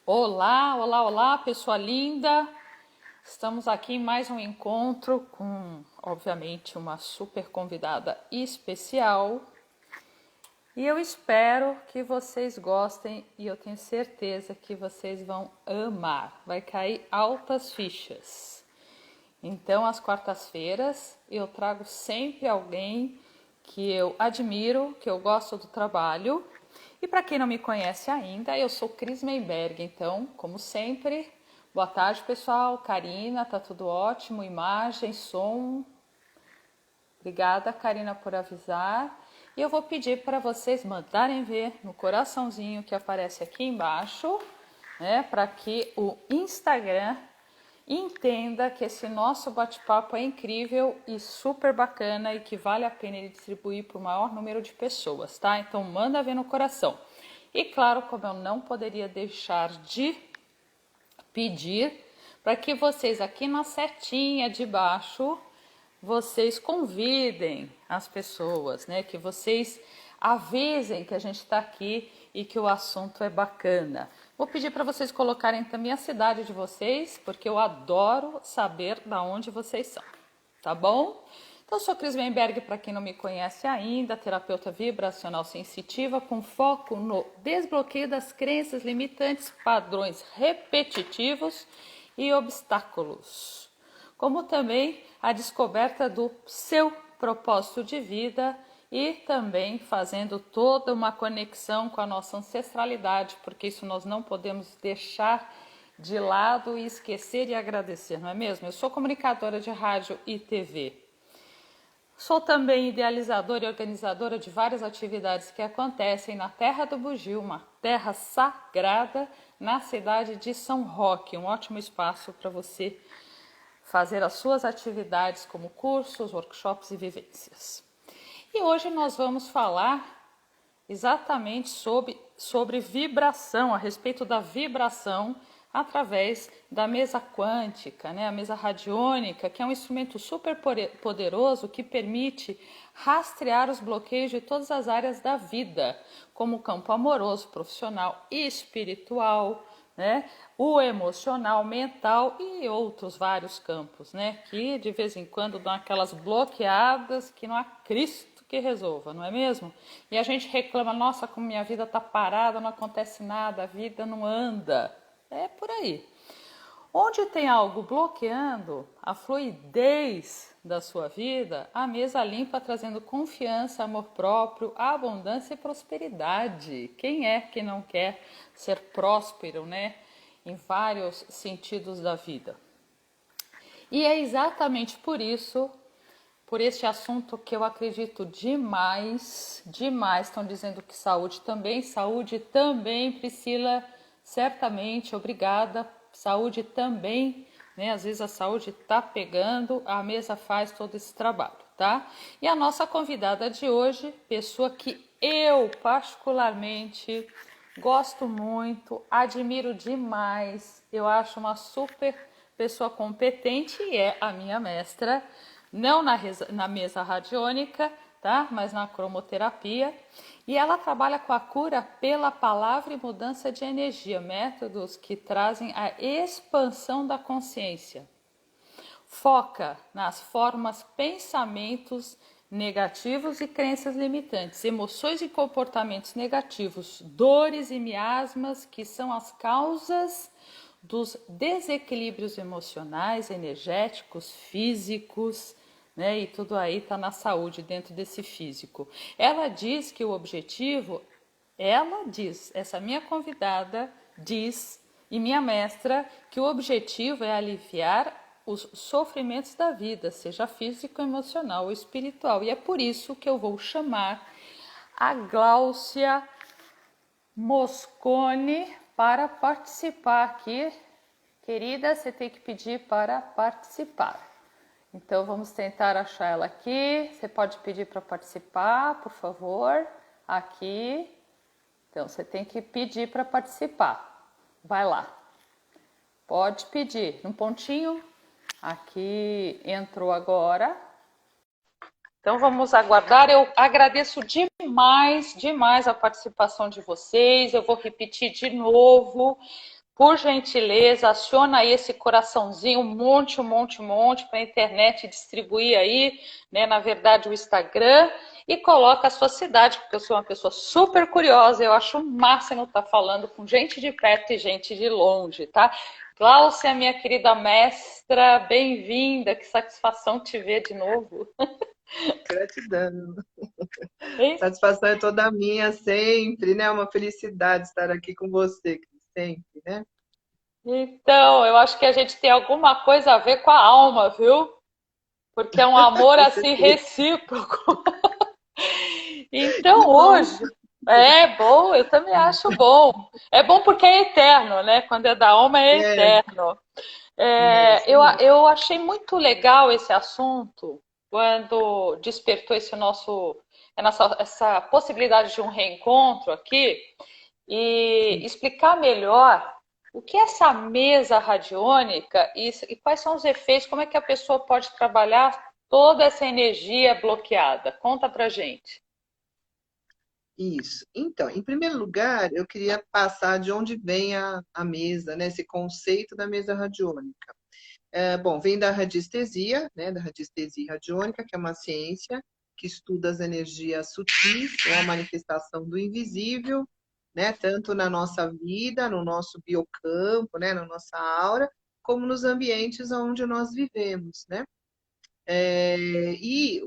Olá, olá, olá, pessoa linda! Estamos aqui em mais um encontro com, obviamente, uma super convidada especial. E eu espero que vocês gostem e eu tenho certeza que vocês vão amar. Vai cair altas fichas. Então, às quartas-feiras, eu trago sempre alguém que eu admiro, que eu gosto do trabalho. E para quem não me conhece ainda, eu sou Cris Meiberg. Então, como sempre, boa tarde, pessoal. Karina, tá tudo ótimo? Imagem, som. Obrigada, Karina, por avisar. E eu vou pedir para vocês mandarem ver no coraçãozinho que aparece aqui embaixo, né, para que o Instagram entenda que esse nosso bate-papo é incrível e super bacana e que vale a pena ele distribuir para o maior número de pessoas, tá? Então manda ver no coração. E claro, como eu não poderia deixar de pedir para que vocês aqui na setinha de baixo vocês convidem as pessoas, né? Que vocês avisem que a gente está aqui e que o assunto é bacana. Vou pedir para vocês colocarem também a cidade de vocês, porque eu adoro saber da onde vocês são, tá bom? Então, eu sou Cris Weinberg, para quem não me conhece ainda, terapeuta vibracional sensitiva com foco no desbloqueio das crenças limitantes, padrões repetitivos e obstáculos, como também a descoberta do seu propósito de vida e também fazendo toda uma conexão com a nossa ancestralidade, porque isso nós não podemos deixar de lado e esquecer e agradecer, não é mesmo? Eu sou comunicadora de rádio e TV. Sou também idealizadora e organizadora de várias atividades que acontecem na Terra do Bugio, uma terra sagrada na cidade de São Roque, um ótimo espaço para você fazer as suas atividades como cursos, workshops e vivências. E hoje nós vamos falar exatamente sobre vibração, a respeito da vibração através da mesa quântica, né? A mesa radiônica, que é um instrumento super poderoso que permite rastrear os bloqueios de todas as áreas da vida, como o campo amoroso, profissional e espiritual, né? O emocional, mental e outros vários campos, né? Que de vez em quando dão aquelas bloqueadas que não há Cristo que resolva, não é mesmo? E a gente reclama, nossa, como minha vida está parada, não acontece nada, a vida não anda. É por aí. Onde tem algo bloqueando a fluidez da sua vida, a mesa limpa trazendo confiança, amor próprio, abundância e prosperidade. Quem é que não quer ser próspero, né? Em vários sentidos da vida. E é exatamente por isso, por este assunto que eu acredito demais, estão dizendo que saúde também, Priscila, certamente, obrigada, saúde também, né? Às vezes a saúde tá pegando, a mesa faz todo esse trabalho, tá? E a nossa convidada de hoje, pessoa que eu particularmente gosto muito, admiro demais, eu acho uma super pessoa competente e é a minha mestra, não na mesa radiônica, tá? Mas na cromoterapia. E ela trabalha com a cura pela palavra e mudança de energia, métodos que trazem a expansão da consciência. Foca nas formas, pensamentos negativos e crenças limitantes, emoções e comportamentos negativos, dores e miasmas que são as causas dos desequilíbrios emocionais, energéticos, físicos, né? E tudo aí está na saúde dentro desse físico. Ela diz que o objetivo, essa minha convidada diz, e minha mestra, que o objetivo é aliviar os sofrimentos da vida, seja físico, emocional ou espiritual. E é por isso que eu vou chamar a Gláucia Moscone para participar aqui. Querida, você tem que pedir para participar. Então vamos tentar achar ela aqui. Você pode pedir para participar, por favor, aqui. Então você tem que pedir para participar. Vai lá. Pode pedir. No pontinho. Aqui entrou agora. Então vamos aguardar. Eu agradeço demais a participação de vocês. Eu vou repetir de novo. por gentileza, aciona aí esse coraçãozinho, um monte para a internet distribuir aí, né? Na verdade, o Instagram, e coloca a sua cidade, porque eu sou uma pessoa super curiosa, eu acho o máximo estar falando com gente de perto e gente de longe, tá? Gláucia, minha querida mestra, bem-vinda, que satisfação te ver de novo. Gratidão. Hein? Satisfação é toda minha, sempre, né? Uma felicidade estar aqui com você, sempre, né? Então, eu acho que a gente tem alguma coisa a ver com a alma, viu? Porque é um amor Com assim certeza. recíproco. Que Então bom. hoje é bom, eu também acho bom. É bom porque é eterno, né? Quando é da alma é É, eterno. isso mesmo. Eu achei muito legal esse assunto quando despertou essa possibilidade de um reencontro aqui e explicar melhor o que é essa mesa radiônica e quais são os efeitos, como é que a pessoa pode trabalhar toda essa energia bloqueada. Conta pra gente. Isso. Então, em primeiro lugar, eu queria passar de onde vem a mesa, né? Esse conceito da mesa radiônica. Bom, vem da radiestesia, né? Da radiestesia radiônica, que é uma ciência que estuda as energias sutis, ou a manifestação do invisível, né? Tanto na nossa vida, no nosso biocampo, né? Na nossa aura, como nos ambientes onde nós vivemos, né? E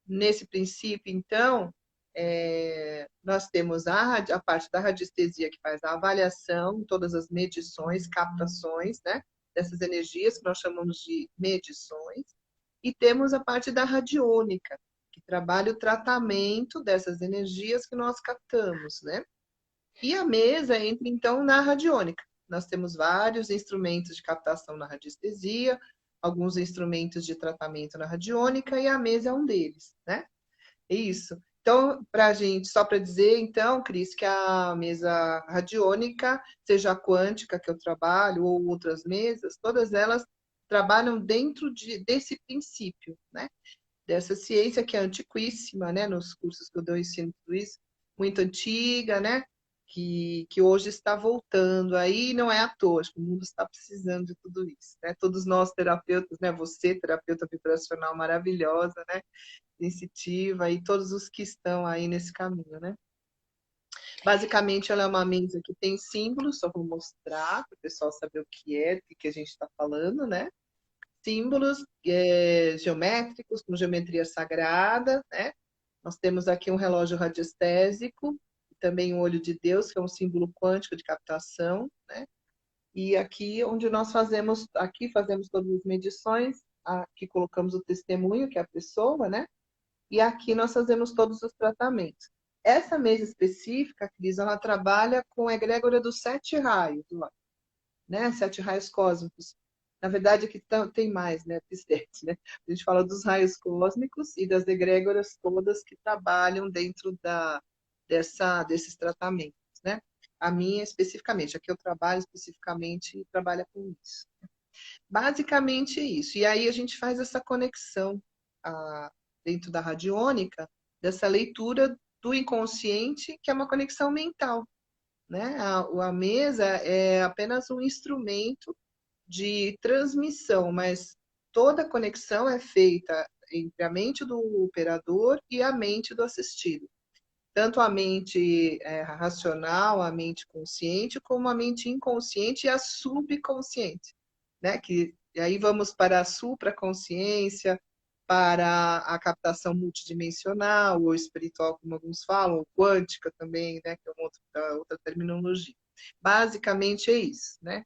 nesse princípio, então, nós temos a parte da radiestesia que faz a avaliação, todas as medições, captações, né, dessas energias que nós chamamos de medições, e temos a parte da radiônica, que trabalha o tratamento dessas energias que nós captamos, né? E a mesa entra então na radiônica. Nós temos vários instrumentos de captação na radiestesia, alguns instrumentos de tratamento na radiônica, e a mesa é um deles, né? É isso. Então, para a gente, só para dizer, então, Cris, que a mesa radiônica, seja a quântica que eu trabalho, ou outras mesas, todas elas trabalham dentro desse princípio, né? Dessa ciência que é antiquíssima, né? Nos cursos que eu dou, eu ensino tudo isso, muito antiga, né? Que hoje está voltando aí, não é à toa, acho que o mundo está precisando de tudo isso, né? Todos nós terapeutas, né? Você, terapeuta vibracional maravilhosa, né? Sensitiva, e todos os que estão aí nesse caminho, né? Basicamente, ela é uma mesa que tem símbolos, só vou mostrar para o pessoal saber o que é, do que a gente está falando, né? Símbolos geométricos, com geometria sagrada, né? Nós temos aqui um relógio radiestésico, também o olho de Deus, que é um símbolo quântico de captação, né? E aqui onde nós fazemos, aqui fazemos todas as medições, aqui colocamos o testemunho, que é a pessoa, né? E aqui nós fazemos todos os tratamentos. Essa mesa específica, Cris, ela trabalha com a egrégora dos 7 raios, né? 7 raios cósmicos. Na verdade, aqui tem mais, né? Pistete, né? A gente fala dos raios cósmicos e das egrégoras todas que trabalham dentro desses tratamentos, né? A minha especificamente, a que eu trabalho especificamente, trabalha com isso. Basicamente isso. E aí a gente faz essa conexão dentro da radiônica, dessa leitura do inconsciente, que é uma conexão mental, né? A mesa é apenas um instrumento de transmissão, mas toda conexão é feita entre a mente do operador e a mente do assistido. Tanto a mente racional, a mente consciente, como a mente inconsciente e a subconsciente, né? E aí vamos para a supraconsciência, para a captação multidimensional, ou espiritual, como alguns falam, ou quântica também, né? Que é uma outra terminologia. Basicamente é isso, né?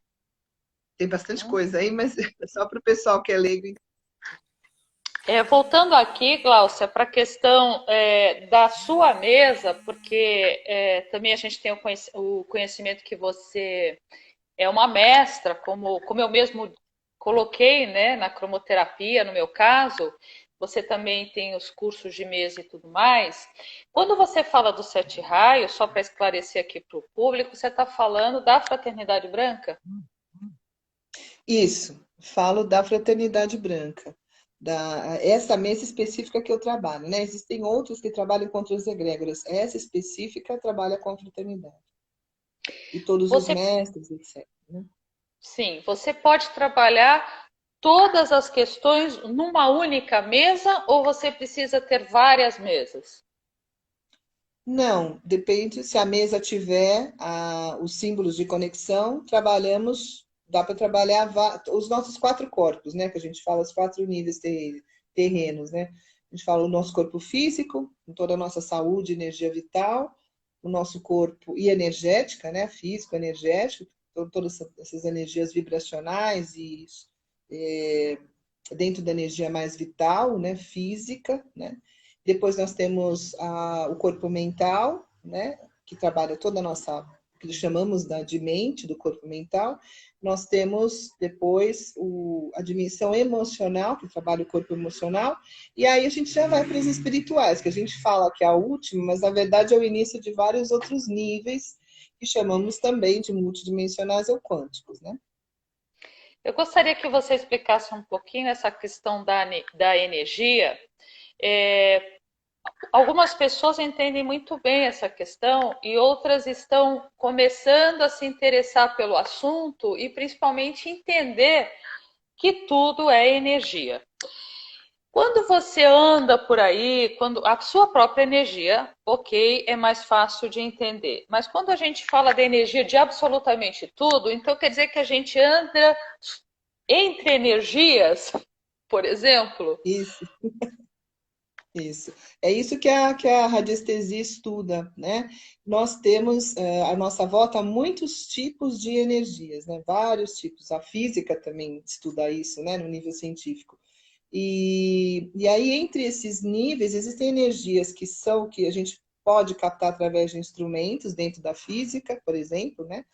Tem bastante coisa aí, mas é só para o pessoal que é leigo. Voltando aqui, Gláucia, para a questão da sua mesa, porque também a gente tem o conhecimento que você é uma mestra, como eu mesmo coloquei, né, na cromoterapia, no meu caso, você também tem os cursos de mesa e tudo mais. Quando você fala dos 7 raios, só para esclarecer aqui para o público, você está falando da fraternidade branca? Isso, falo da fraternidade branca, essa mesa específica que eu trabalho, né? Existem outros que trabalham contra os egrégoras, essa específica trabalha com a fraternidade. E todos os Você mestres, etc. né? Sim, você pode trabalhar todas as questões numa única mesa ou você precisa ter várias mesas? Não, depende se a mesa tiver os símbolos de conexão, trabalhamos, dá para trabalhar os nossos quatro corpos, né? Que a gente fala os quatro níveis terrenos, né? A gente fala o nosso corpo físico, com toda a nossa saúde, energia vital, o nosso corpo e energética, né? Físico, energético, todas essas energias vibracionais e é, dentro da energia mais vital, né? Física, né? Depois nós temos o corpo mental, né, que trabalha toda a nossa, que chamamos de mente, do corpo mental. Nós temos depois a dimensão emocional, que trabalha o corpo emocional. E aí a gente já vai para os espirituais, que a gente fala que é a última, mas na verdade é o início de vários outros níveis, que chamamos também de multidimensionais ou quânticos, né? Eu gostaria que você explicasse um pouquinho essa questão da energia. É, algumas pessoas entendem muito bem essa questão e outras estão começando a se interessar pelo assunto e principalmente entender que tudo é energia. Quando você anda por aí, quando a sua própria energia, ok, é mais fácil de entender. Mas quando a gente fala da energia de absolutamente tudo, então quer dizer que a gente anda entre energias, por exemplo. Isso. Isso. É isso que a radiestesia estuda, né? Nós temos à nossa volta muitos tipos de energias, né? Vários tipos. A física também estuda isso, né? No nível científico. E aí, entre esses níveis, existem energias que a gente pode captar através de instrumentos dentro da física, por exemplo, né?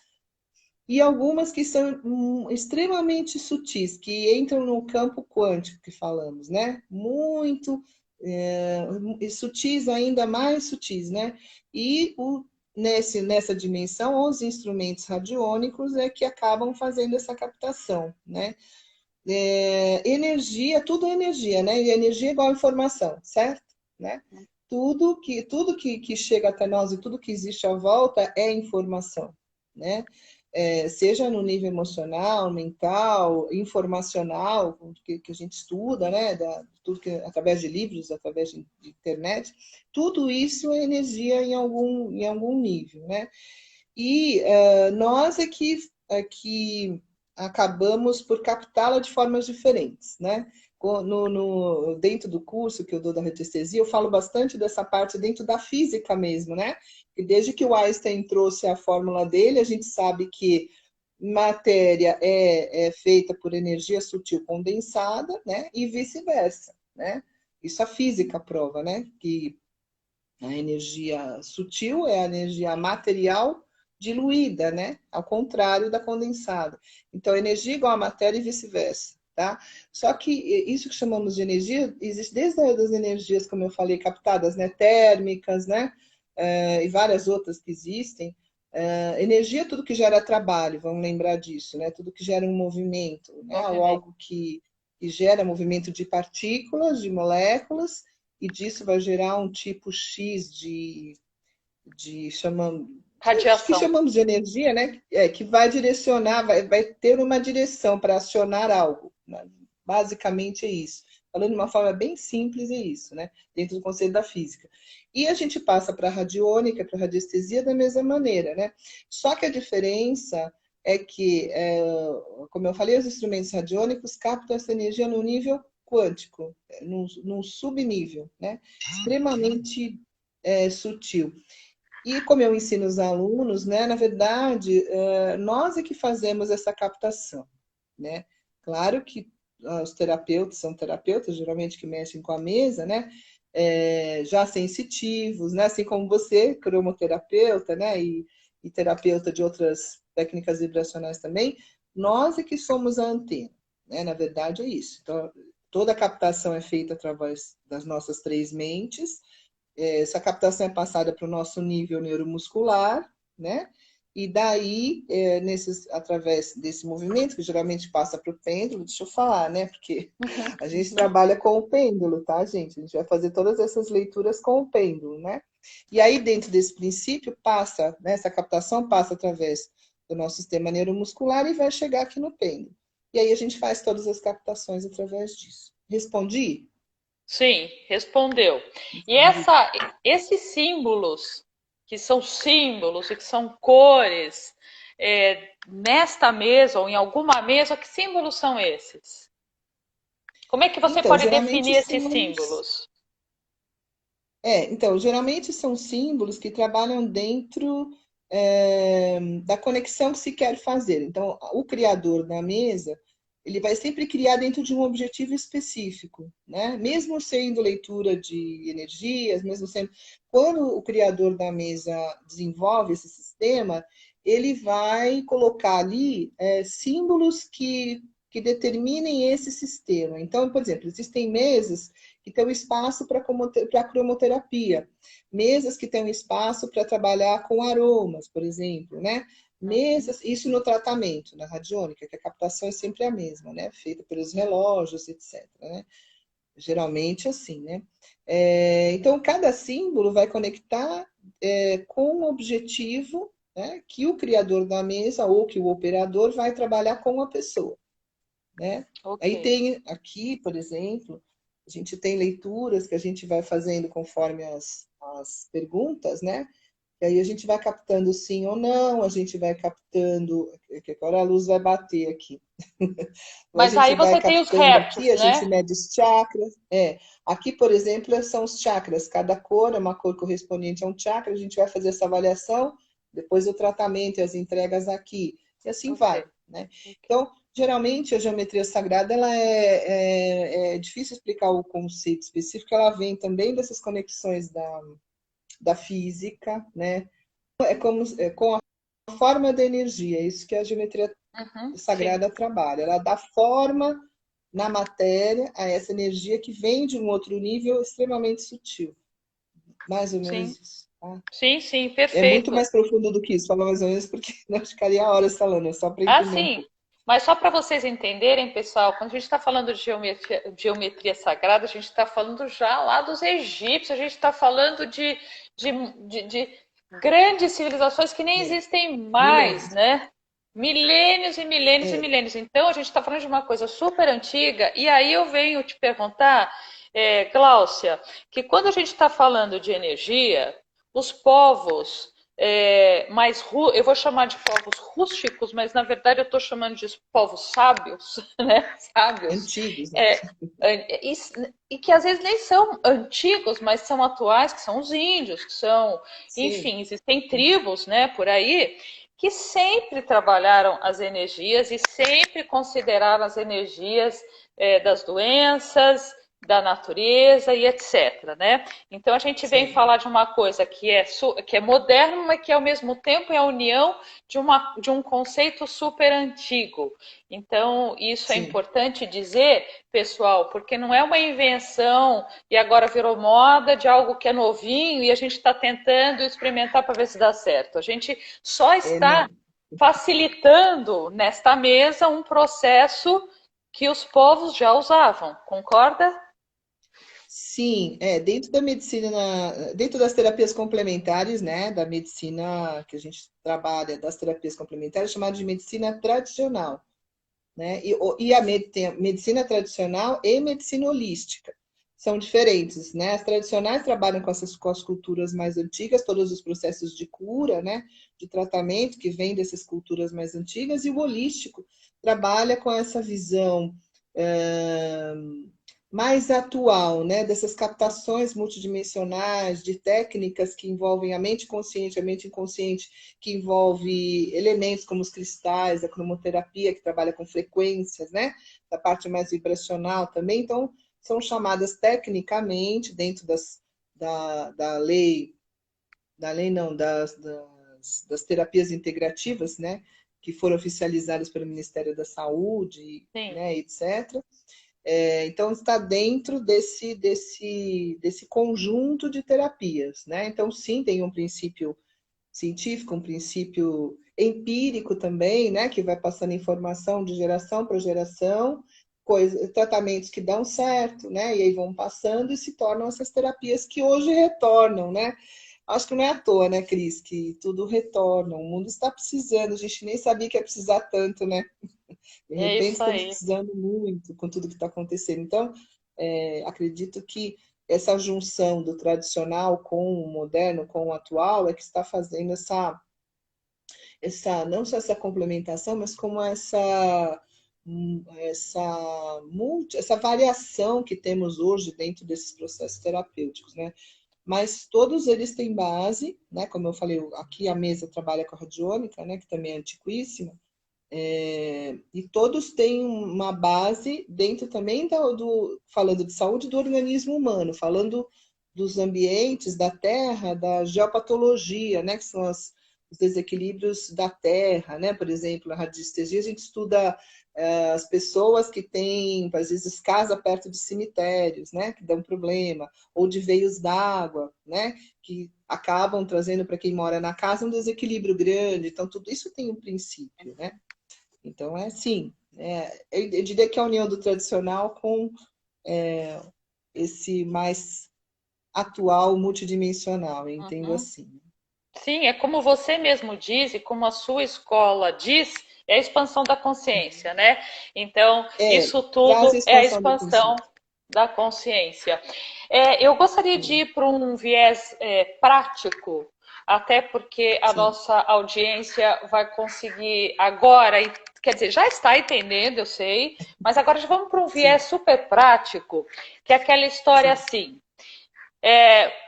E algumas que são extremamente sutis, que entram no campo quântico que falamos, né? Muito e sutis, ainda mais sutis, né? E nessa dimensão, os instrumentos radiônicos é que acabam fazendo essa captação, né? Energia, tudo é energia, né? E energia é igual a informação, certo? Né? Tudo que chega até nós e tudo que existe à volta é informação, né? Seja no nível emocional, mental, informacional, que a gente estuda, né? Tudo que, através de livros, através de internet, tudo isso é energia em algum nível, né? E nós é que acabamos por captá-la de formas diferentes, né? Dentro do curso que eu dou da radiestesia, eu falo bastante dessa parte dentro da física mesmo, né? E desde que o Einstein trouxe a fórmula dele, a gente sabe que matéria é feita por energia sutil condensada, né? E vice-versa, né? Isso a física prova, né? Que a energia sutil é a energia material diluída, né? Ao contrário da condensada. Então, energia igual a matéria e vice-versa, tá? Só que isso que chamamos de energia existe desde as energias, como eu falei, captadas, né? Térmicas, né? E várias outras que existem. Energia é tudo que gera trabalho, vamos lembrar disso, né? Tudo que gera um movimento, né? Ou Movimento. algo que gera movimento de partículas, de moléculas, e disso vai gerar um tipo X que Radiação. chamamos de energia, né? Que vai direcionar, vai ter uma direção para acionar algo, né? Basicamente é isso. Falando de uma forma bem simples, é isso, né? Dentro do conceito da física. E a gente passa para a radiônica, para a radiestesia da mesma maneira, né? Só que a diferença é que, como eu falei, os instrumentos radiônicos captam essa energia no nível quântico, num subnível, né? Extremamente sutil. E como eu ensino os alunos, né, na verdade, nós é que fazemos essa captação, né? Claro que os terapeutas são terapeutas, geralmente que mexem com a mesa, né? Já sensitivos, né? Assim como você, cromoterapeuta, né? E terapeuta de outras técnicas vibracionais também, nós é que somos a antena, né? Na verdade é isso. Então, toda a captação é feita através das nossas três mentes. Essa captação é passada para o nosso nível neuromuscular, né? E daí, através desse movimento, que geralmente passa para o pêndulo, deixa eu falar, né? Porque a gente trabalha com o pêndulo, tá, gente? A gente vai fazer todas essas leituras com o pêndulo, né? E aí, dentro desse princípio, passa, né, essa captação passa através do nosso sistema neuromuscular e vai chegar aqui no pêndulo. E aí a gente faz todas as captações através disso. Respondi? Sim, respondeu. E esses símbolos, que são símbolos e que são cores, nesta mesa ou em alguma mesa, que símbolos são esses? Como é que você Então, pode geralmente definir esses são símbolos? então, geralmente são símbolos que trabalham dentro da conexão que se quer fazer. Então, o criador da mesa, ele vai sempre criar dentro de um objetivo específico, né? Mesmo sendo leitura de energias, mesmo sendo... Quando o criador da mesa desenvolve esse sistema, ele vai colocar ali símbolos que determinem esse sistema. Então, por exemplo, existem mesas que têm espaço para cromoterapia, mesas que têm espaço para trabalhar com aromas, por exemplo, né? Mesas, isso no tratamento, na radiônica, que a captação é sempre a mesma, né? Feita pelos relógios, etc. Né? Geralmente assim, né? Então, cada símbolo vai conectar com um objetivo, né, que o criador da mesa ou que o operador vai trabalhar com a pessoa, né? Ok. Aí tem aqui, por exemplo, a gente tem leituras que a gente vai fazendo conforme as perguntas, né? E aí a gente vai captando sim ou não, a gente vai captando, que agora a luz vai bater aqui. A Mas gente aí vai você tem os captando aqui, hertz, a gente né? mede os chakras. Aqui, por exemplo, são os chakras. Cada cor é uma cor correspondente a um chakra. A gente vai fazer essa avaliação, depois o tratamento e as entregas aqui. E assim Ok, vai, né? ok. Então, geralmente, a geometria sagrada, ela é difícil explicar o conceito específico. Ela vem também dessas conexões da física, né? É como com a forma da energia. É isso que a geometria Uhum, sim, sagrada trabalha. Ela dá forma na matéria a essa energia que vem de um outro nível extremamente sutil. Mais ou menos sim, isso. Tá? sim, sim, É muito perfeito. mais profundo do que isso, falar mais ou menos, porque nós ficaria horas falando, é só para Ah, entender um sim. pouco. Mas só para vocês entenderem, pessoal, quando a gente está falando de geometria sagrada, a gente está falando já lá dos egípcios, a gente está falando de, de grandes civilizações que nem É, existem mais, milênios. né? Milênios e milênios e É, milênios. Então, a gente está falando de uma coisa super antiga, e aí eu venho te perguntar, Gláucia, que quando a gente está falando de energia, os povos eu vou chamar de povos rústicos, mas na verdade eu estou chamando de povos sábios, né? Sábios, antigos, né? é, e, e que às vezes nem são antigos, mas são atuais, que são os índios, que são, Sim, enfim, existem tribos, né, por aí, que sempre trabalharam as energias e sempre consideraram as energias das doenças, da natureza e etc, né? Então a gente vem sim. falar de uma coisa que é moderna, mas que ao mesmo tempo é a união de um conceito super antigo. Então isso é Sim. importante dizer, pessoal, porque não é uma invenção e agora virou moda de algo que é novinho e a gente está tentando experimentar para ver se dá certo. A gente só está Não. facilitando nesta mesa um processo que os povos já usavam, concorda? Sim, dentro da medicina, dentro das terapias complementares, né, da medicina que a gente trabalha, das terapias complementares, chamada de medicina tradicional, né? E tem a medicina tradicional e medicina holística. São diferentes, né? As tradicionais trabalham com as culturas mais antigas, todos os processos de cura, né? De tratamento que vêm dessas culturas mais antigas, e o holístico trabalha com essa visão eh, mais atual, né? Dessas captações multidimensionais, de técnicas que envolvem a mente consciente, a mente inconsciente, que envolve elementos como os cristais, a cromoterapia, que trabalha com frequências, né? Da parte mais vibracional também. Então, são chamadas tecnicamente, dentro da lei, não, das terapias integrativas, né? Que foram oficializadas pelo Ministério da Saúde, Sim. né, etc. Então, está dentro desse conjunto de terapias, né? Então, sim, tem um princípio científico, um princípio empírico também, né, que vai passando informação de geração para geração, tratamentos que dão certo, né, e aí vão passando e se tornam essas terapias que hoje retornam, né, Acho que não é à toa, né, Cris, que tudo retorna. O mundo está precisando, a gente nem sabia que ia precisar tanto, né? De É repente isso estamos aí. precisando muito com tudo que está acontecendo. Então, acredito que essa junção do tradicional com o moderno, com o atual, é que está fazendo não só essa complementação, mas como essa variação que temos hoje dentro desses processos terapêuticos, né? Mas todos eles têm base, né? Como eu falei, aqui a mesa trabalha com a radiônica, né? Que também é antiquíssima, e todos têm uma base dentro também falando de saúde do organismo humano, falando dos ambientes, da terra, da geopatologia, né? Que são os desequilíbrios da terra, né? Por exemplo, na radiestesia a gente estuda as pessoas que têm, às vezes, casa perto de cemitérios, né? Que dão problema, ou de veios d'água, né? Que acabam trazendo para quem mora na casa um desequilíbrio grande. Então, tudo isso tem um princípio, né? Então, eu diria que é a união do tradicional com esse mais atual, multidimensional, eu entendo Uhum. assim. Sim, é como você mesmo diz e como a sua escola diz, é a expansão da consciência, né? Então, isso Traz a tudo é a expansão da expansão consciência. da consciência. Eu gostaria de Sim, ir para um viés prático, até porque a sim, nossa audiência vai conseguir agora, quer dizer, já está entendendo, eu sei, mas agora já vamos para um viés sim, super prático, que é aquela história sim, assim.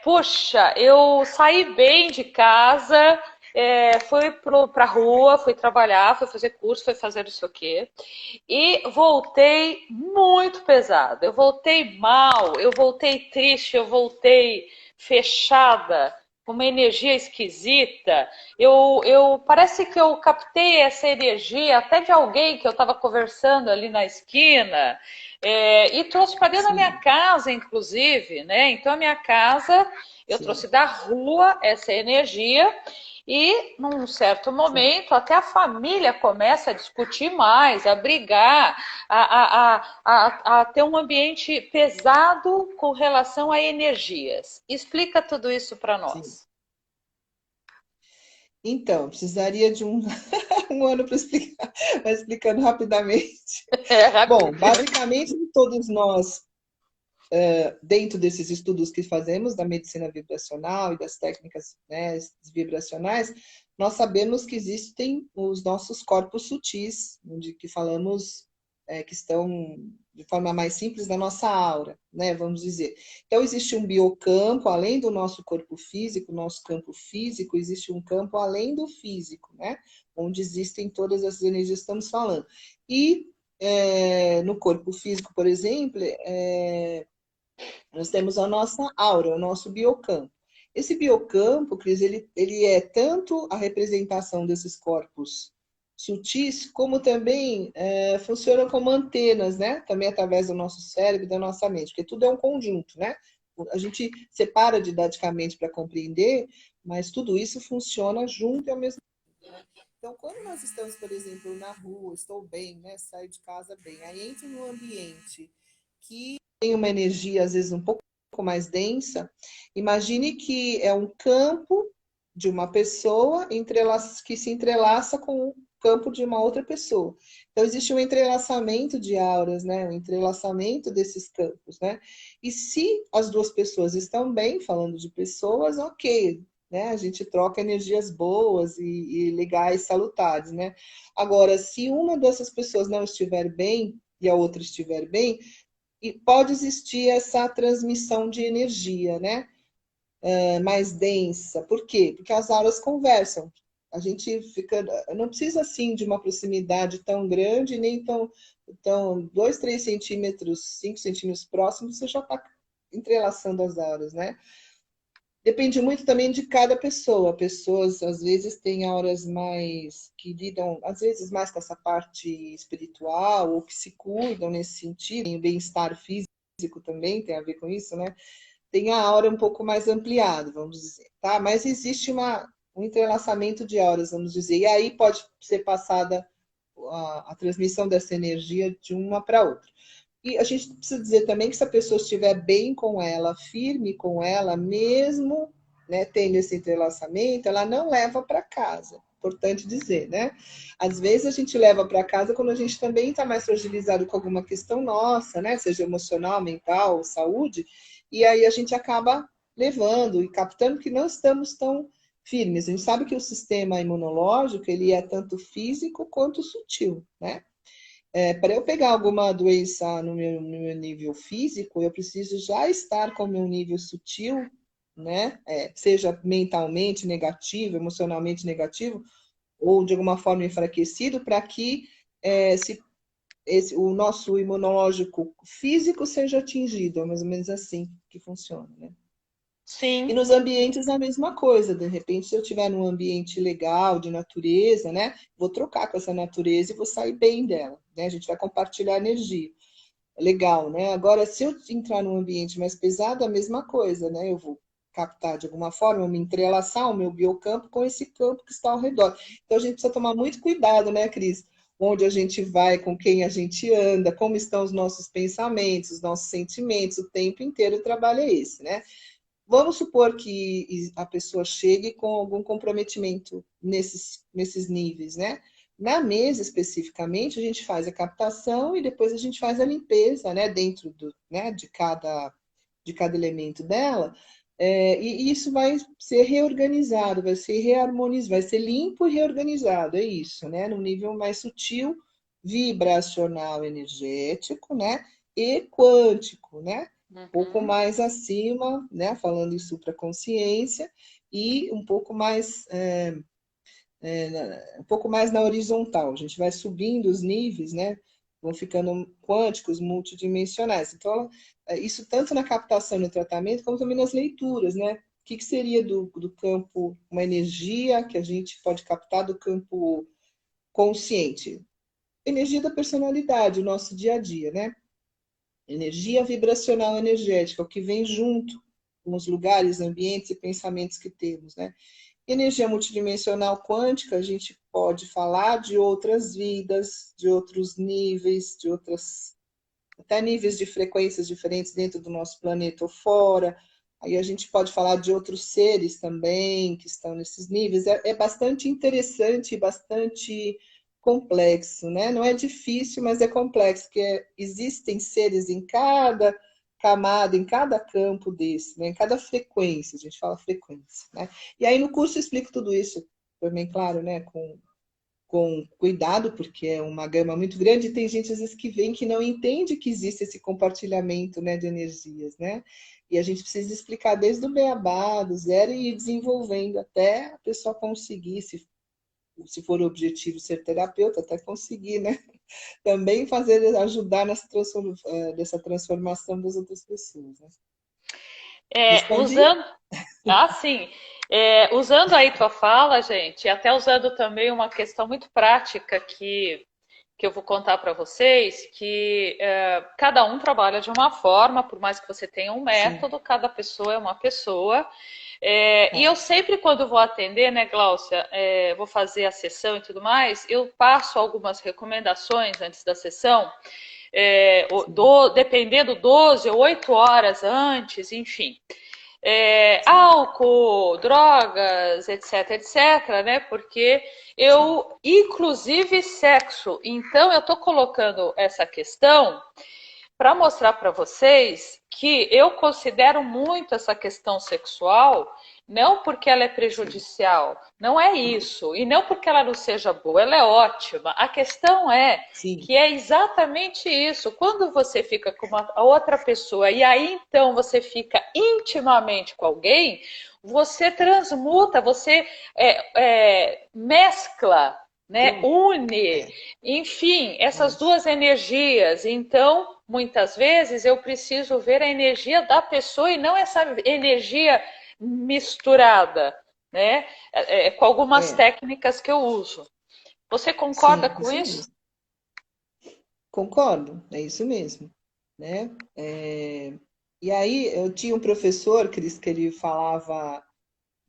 Puxa, eu saí bem de casa, fui para a rua, fui trabalhar, fui fazer curso, fui fazer não sei o quê, e voltei muito pesada. Eu voltei mal, eu voltei triste, eu voltei fechada, com uma energia esquisita. Parece que eu captei essa energia até de alguém que eu estava conversando ali na esquina. E trouxe para dentro da minha sim, casa, inclusive, né? Então, a minha casa, eu sim, trouxe da rua essa energia, e num certo sim. momento, até a família começa a discutir mais, a brigar, a ter um ambiente pesado com relação a energias. Explica tudo isso para Sim. nós. Então, precisaria de um ano para explicar, mas explicando rapidamente. É Bom, rapidinho. basicamente, todos nós dentro desses estudos que fazemos da medicina vibracional e das técnicas, né, vibracionais, nós sabemos que existem os nossos corpos sutis, onde que falamos que estão de forma mais simples na nossa aura, né, vamos dizer. Então existe um biocampo além do nosso corpo físico, nosso campo físico, existe um campo além do físico, né, onde existem todas essas energias que estamos falando. E no corpo físico, por exemplo, nós temos a nossa aura, o nosso biocampo. Esse biocampo, Cris, ele é tanto a representação desses corpos sutis, como também funciona como antenas, né? Também através do nosso cérebro e da nossa mente, porque tudo é um conjunto, né? A gente separa didaticamente para compreender, mas tudo isso funciona junto e ao mesmo tempo, né? Então, quando nós estamos, por exemplo, na rua, estou bem, né? Saio de casa bem, aí entro num ambiente que tem uma energia, às vezes, um pouco mais densa, imagine que é um campo de uma pessoa que se entrelaça com o campo de uma outra pessoa. Então, existe um entrelaçamento de auras, né? Um entrelaçamento desses campos, né? E se as duas pessoas estão bem, falando de pessoas, ok, né? A gente troca energias boas e legais, salutares, né? Agora, se uma dessas pessoas não estiver bem e a outra estiver bem, e pode existir essa transmissão de energia, né? Mais densa. Por quê? Porque as auras conversam. A gente fica, não precisa assim de uma proximidade tão grande, nem tão 2, 3 centímetros, 5 centímetros próximos, você já está entrelaçando as auras, né? Depende muito também de cada pessoa. Pessoas, às vezes, têm auras mais que lidam, às vezes, mais com essa parte espiritual, ou que se cuidam nesse sentido. Tem o bem-estar físico também, tem a ver com isso, né? Tem a aura um pouco mais ampliada, vamos dizer, tá? Mas existe um entrelaçamento de auras, vamos dizer, e aí pode ser passada a transmissão dessa energia de uma para outra. E a gente precisa dizer também que se a pessoa estiver bem com ela, firme com ela, mesmo né, tendo esse entrelaçamento, ela não leva para casa. Importante dizer, né? Às vezes a gente leva para casa quando a gente também está mais fragilizado com alguma questão nossa, né? Seja emocional, mental, saúde, e aí a gente acaba levando e captando que não estamos tão firmes. A gente sabe que o sistema imunológico ele é tanto físico quanto sutil, né? Para eu pegar alguma doença no meu nível físico, eu preciso já estar com o meu nível sutil, né? Seja mentalmente negativo, emocionalmente negativo, ou de alguma forma enfraquecido, para que o nosso imunológico físico seja atingido. É mais ou menos assim que funciona, né? E Sim. nos ambientes a mesma coisa. De repente, se eu estiver num ambiente legal, de natureza, né? Vou trocar com essa natureza e vou sair bem dela, né? A gente vai compartilhar energia. Legal, né? Agora, se eu entrar num ambiente mais pesado, a mesma coisa, né? Eu vou captar de alguma forma, me entrelaçar o meu biocampo com esse campo que está ao redor. Então, a gente precisa tomar muito cuidado, né, Cris? Onde a gente vai, com quem a gente anda, como estão os nossos pensamentos, os nossos sentimentos, o tempo inteiro o trabalho é esse, né? Vamos supor que a pessoa chegue com algum comprometimento nesses níveis, né? Na mesa, especificamente, a gente faz a captação e depois a gente faz a limpeza, né? Dentro né? de cada elemento dela. E isso vai ser reorganizado, vai ser reharmonizado, vai ser limpo e reorganizado, é isso, né? No nível mais sutil, vibracional, energético, né? E quântico, né? Pouco Uhum. mais acima, né? Falando em supraconsciência, e um pouco mais na horizontal. A gente vai subindo os níveis, né? Vão ficando quânticos, multidimensionais. Então, isso tanto na captação e no tratamento, como também nas leituras, né? O que seria do campo, uma energia que a gente pode captar do campo consciente? Energia da personalidade, o nosso dia a dia, né? Energia vibracional energética, o que vem junto com os lugares, ambientes e pensamentos que temos, né? Energia multidimensional quântica, a gente pode falar de outras vidas, de outros níveis, de outras, até níveis de frequências diferentes dentro do nosso planeta ou fora. Aí a gente pode falar de outros seres também que estão nesses níveis. É bastante interessante e bastante complexo, né? Não é difícil, mas é complexo, porque existem seres em cada camada, em cada campo desse, né? Em cada frequência, a gente fala frequência, né? E aí no curso eu explico tudo isso, também, claro, né? Com cuidado, porque é uma gama muito grande, e tem gente às vezes que vem que não entende que existe esse compartilhamento, né, de energias, né? E a gente precisa explicar desde o beabá, do zero, e ir desenvolvendo até a pessoa conseguir, se for o objetivo ser terapeuta, até conseguir, né? Também ajudar nessa transformação das outras pessoas, né? Respondi? Usando, sim, usando aí tua fala, gente, e até usando também uma questão muito prática que eu vou contar para vocês, que cada um trabalha de uma forma, por mais que você tenha um Sim. método, cada pessoa é uma pessoa. E Tá. eu sempre, quando vou atender, né, Gláucia, vou fazer a sessão e tudo mais, eu passo algumas recomendações antes da sessão, Sim. dependendo 12 ou 8 horas antes, enfim. Sim. Álcool, drogas, etc, etc, né? Porque Sim. inclusive sexo. Então, eu estou colocando essa questão para mostrar para vocês que eu considero muito essa questão sexual, não porque ela é Sim. prejudicial, não é isso, e não porque ela não seja boa, ela é ótima. A questão é Sim. que é exatamente isso. Quando você fica com uma outra pessoa e aí então você fica intimamente com alguém, você transmuta, você mescla, né, une, É. enfim, essas Isso. duas energias. Então, muitas vezes eu preciso ver a energia da pessoa e não essa energia misturada, né? Com algumas É. técnicas que eu uso. Você concorda Sim, com isso isso? mesmo. Concordo, é isso mesmo, né? E aí eu tinha um professor, Cris, que ele falava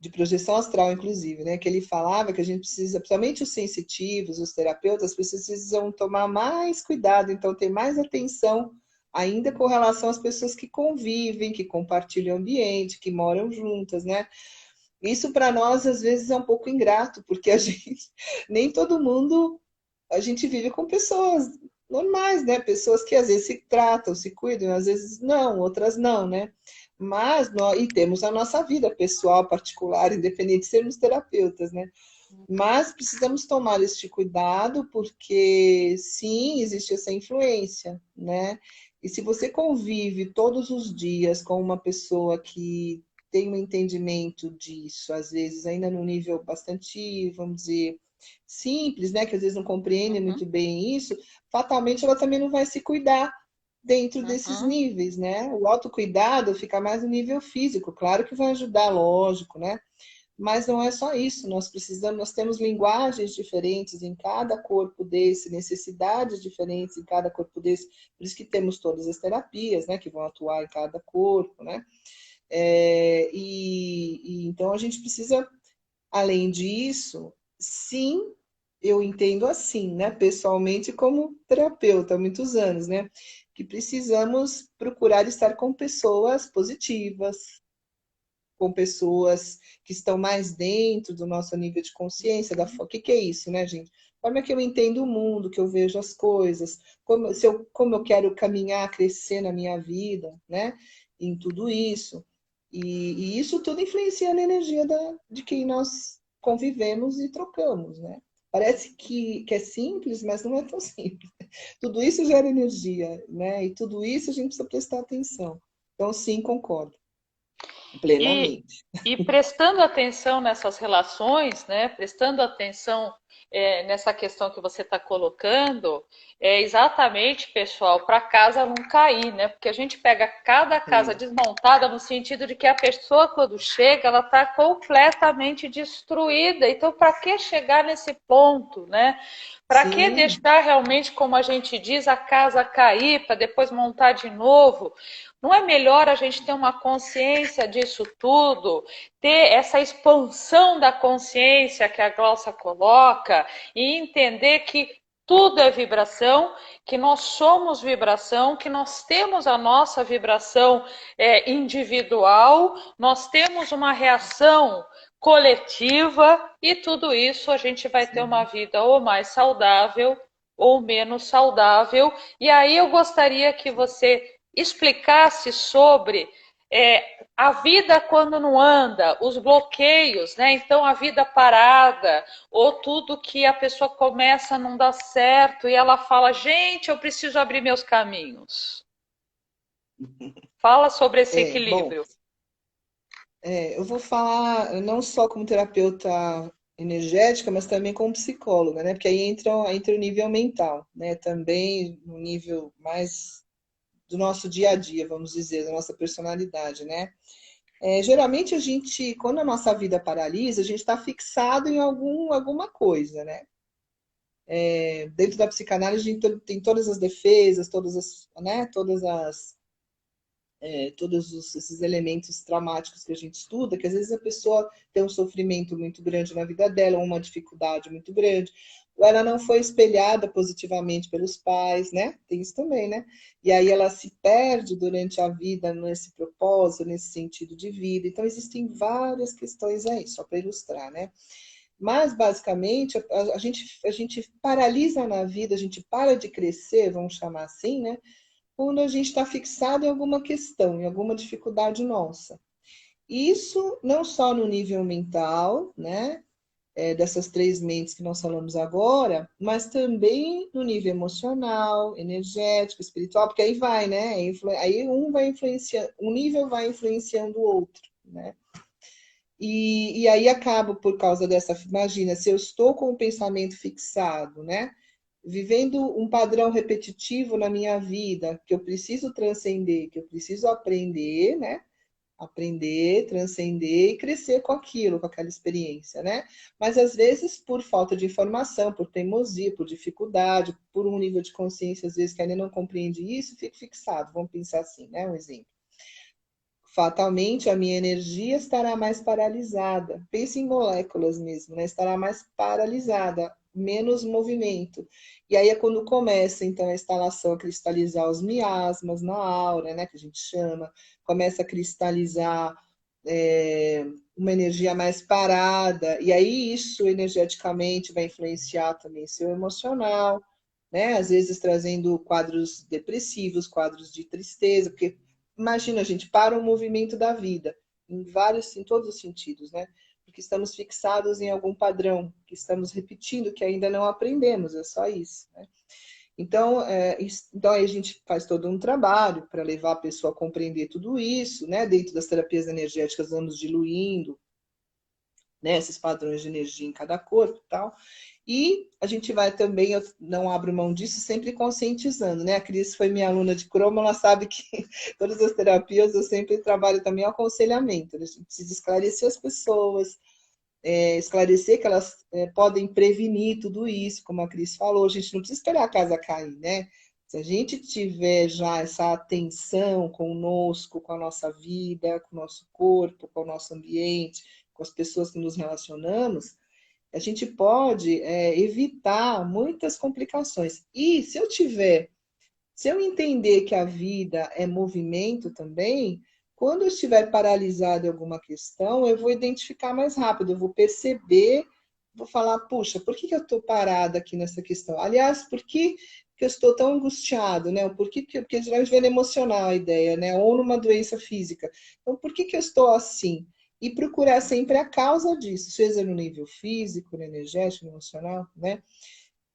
de projeção astral, inclusive, né? Que ele falava que a gente precisa, principalmente os sensitivos, os terapeutas, precisam tomar mais cuidado, então ter mais atenção ainda com relação às pessoas que convivem, que compartilham ambiente, que moram juntas, né? Isso para nós às vezes é um pouco ingrato, porque a gente nem todo mundo, a gente vive com pessoas normais, né? Pessoas que às vezes se tratam, se cuidam, às vezes não, outras não, né? Mas nós, e temos a nossa vida pessoal, particular, independente de sermos terapeutas, né? Mas precisamos tomar este cuidado porque sim, existe essa influência, né? E se você convive todos os dias com uma pessoa que tem um entendimento disso, às vezes ainda num nível bastante, vamos dizer, simples, né? Que às vezes não compreende Uhum, muito bem isso, fatalmente ela também não vai se cuidar dentro desses uhum. níveis, né? O autocuidado fica mais no nível físico, claro que vai ajudar, lógico, né? Mas não é só isso, nós precisamos, nós temos linguagens diferentes em cada corpo desse, necessidades diferentes em cada corpo desse, por isso que temos todas as terapias, né, que vão atuar em cada corpo, né? Então a gente precisa, além disso, sim, eu entendo assim, né, pessoalmente como terapeuta há muitos anos, né, que precisamos procurar estar com pessoas positivas, com pessoas que estão mais dentro do nosso nível de consciência, o que é isso, né, gente? A forma que eu entendo o mundo, que eu vejo as coisas, como eu quero caminhar, crescer na minha vida, né? Em tudo isso. E isso tudo influencia na energia de quem nós convivemos e trocamos, né? Parece que é simples, mas não é tão simples. Tudo isso gera energia, né? E tudo isso a gente precisa prestar atenção. Então, sim, concordo E, plenamente. e prestando atenção nessas relações, né? Prestando atenção nessa questão que você está colocando, é exatamente, pessoal, para a casa não cair, né? Porque a gente pega cada casa É. desmontada no sentido de que a pessoa, quando chega, ela está completamente destruída. Então, para que chegar nesse ponto, né? Para que Sim, deixar realmente, como a gente diz, a casa cair para depois montar de novo? Não é melhor a gente ter uma consciência disso tudo, ter essa expansão da consciência que a Glaucia coloca e entender que tudo é vibração, que nós somos vibração, que nós temos a nossa vibração individual, nós temos uma reação coletiva e tudo isso a gente vai ter uma sim. vida ou mais saudável ou menos saudável. E aí eu gostaria que você explicasse sobre a vida quando não anda, os bloqueios, né? Então a vida parada, ou tudo que a pessoa começa a não dar certo e ela fala, gente, eu preciso abrir meus caminhos. Fala sobre esse Bom, equilíbrio. eu vou falar não só como terapeuta energética, mas também como psicóloga, né? Porque aí entra o nível mental, né? Também no nível mais do nosso dia a dia, vamos dizer, da nossa personalidade, né? Geralmente a gente, quando a nossa vida paralisa, a gente está fixado em alguma coisa, né? Dentro da psicanálise a gente tem todas as defesas, né? Esses elementos traumáticos que a gente estuda, que às vezes a pessoa tem um sofrimento muito grande na vida dela, ou uma dificuldade muito grande, ou ela não foi espelhada positivamente pelos pais, né? Tem isso também, né? E aí ela se perde durante a vida nesse propósito, nesse sentido de vida. Então existem várias questões aí, só para ilustrar, né? Mas, basicamente, a gente paralisa na vida, a gente para de crescer, vamos chamar assim, né? Quando a gente está fixado em alguma questão, em alguma dificuldade nossa. Isso não só no nível mental, né? Dessas três mentes que nós falamos agora, mas também no nível emocional, energético, espiritual, porque aí vai, né? Aí um vai influenciando, um nível vai influenciando o outro, né? E aí acabo por causa dessa. Imagina, se eu estou com o pensamento fixado, né? Vivendo um padrão repetitivo na minha vida, que eu preciso transcender, que eu preciso aprender, né? Aprender, transcender e crescer com aquilo, com aquela experiência, né? Mas às vezes por falta de informação, por teimosia, por dificuldade, por um nível de consciência, às vezes que ainda não compreende isso, fica fixado. Vamos pensar assim, né? Um exemplo. Fatalmente a minha energia estará mais paralisada. Pense em moléculas mesmo, né? Estará mais paralisada, menos movimento. E aí é quando começa, então, a instalação a cristalizar os miasmas na aura, né? Que a gente chama, começa a cristalizar uma energia mais parada, e aí isso energeticamente vai influenciar também seu emocional, né? Às vezes trazendo quadros depressivos, quadros de tristeza, porque imagina, gente, para o movimento da vida, em todos os sentidos, né? Porque estamos fixados em algum padrão, que estamos repetindo, que ainda não aprendemos, é só isso, né? Então, então aí a gente faz todo um trabalho para levar a pessoa a compreender tudo isso, né? Dentro das terapias energéticas, vamos diluindo, né, esses padrões de energia em cada corpo e tal. E a gente vai também, eu não abro mão disso, sempre conscientizando, né? A Cris foi minha aluna de cromo, ela sabe que todas as terapias eu sempre trabalho também o aconselhamento. A gente precisa esclarecer as pessoas, esclarecer que elas podem prevenir tudo isso, como a Cris falou, a gente não precisa esperar a casa cair, né? Se a gente tiver já essa atenção conosco, com a nossa vida, com o nosso corpo, com o nosso ambiente, com as pessoas que nos relacionamos, a gente pode evitar muitas complicações. E se eu entender que a vida é movimento também, quando eu estiver paralisado em alguma questão, eu vou identificar mais rápido, eu vou perceber, vou falar, puxa, por que eu estou parada aqui nessa questão? Aliás, por que eu estou tão angustiado, né? Porque geralmente vem emocional a ideia, né? Ou numa doença física. Então, por que eu estou assim? E procurar sempre a causa disso, seja no nível físico, no energético, no emocional, né?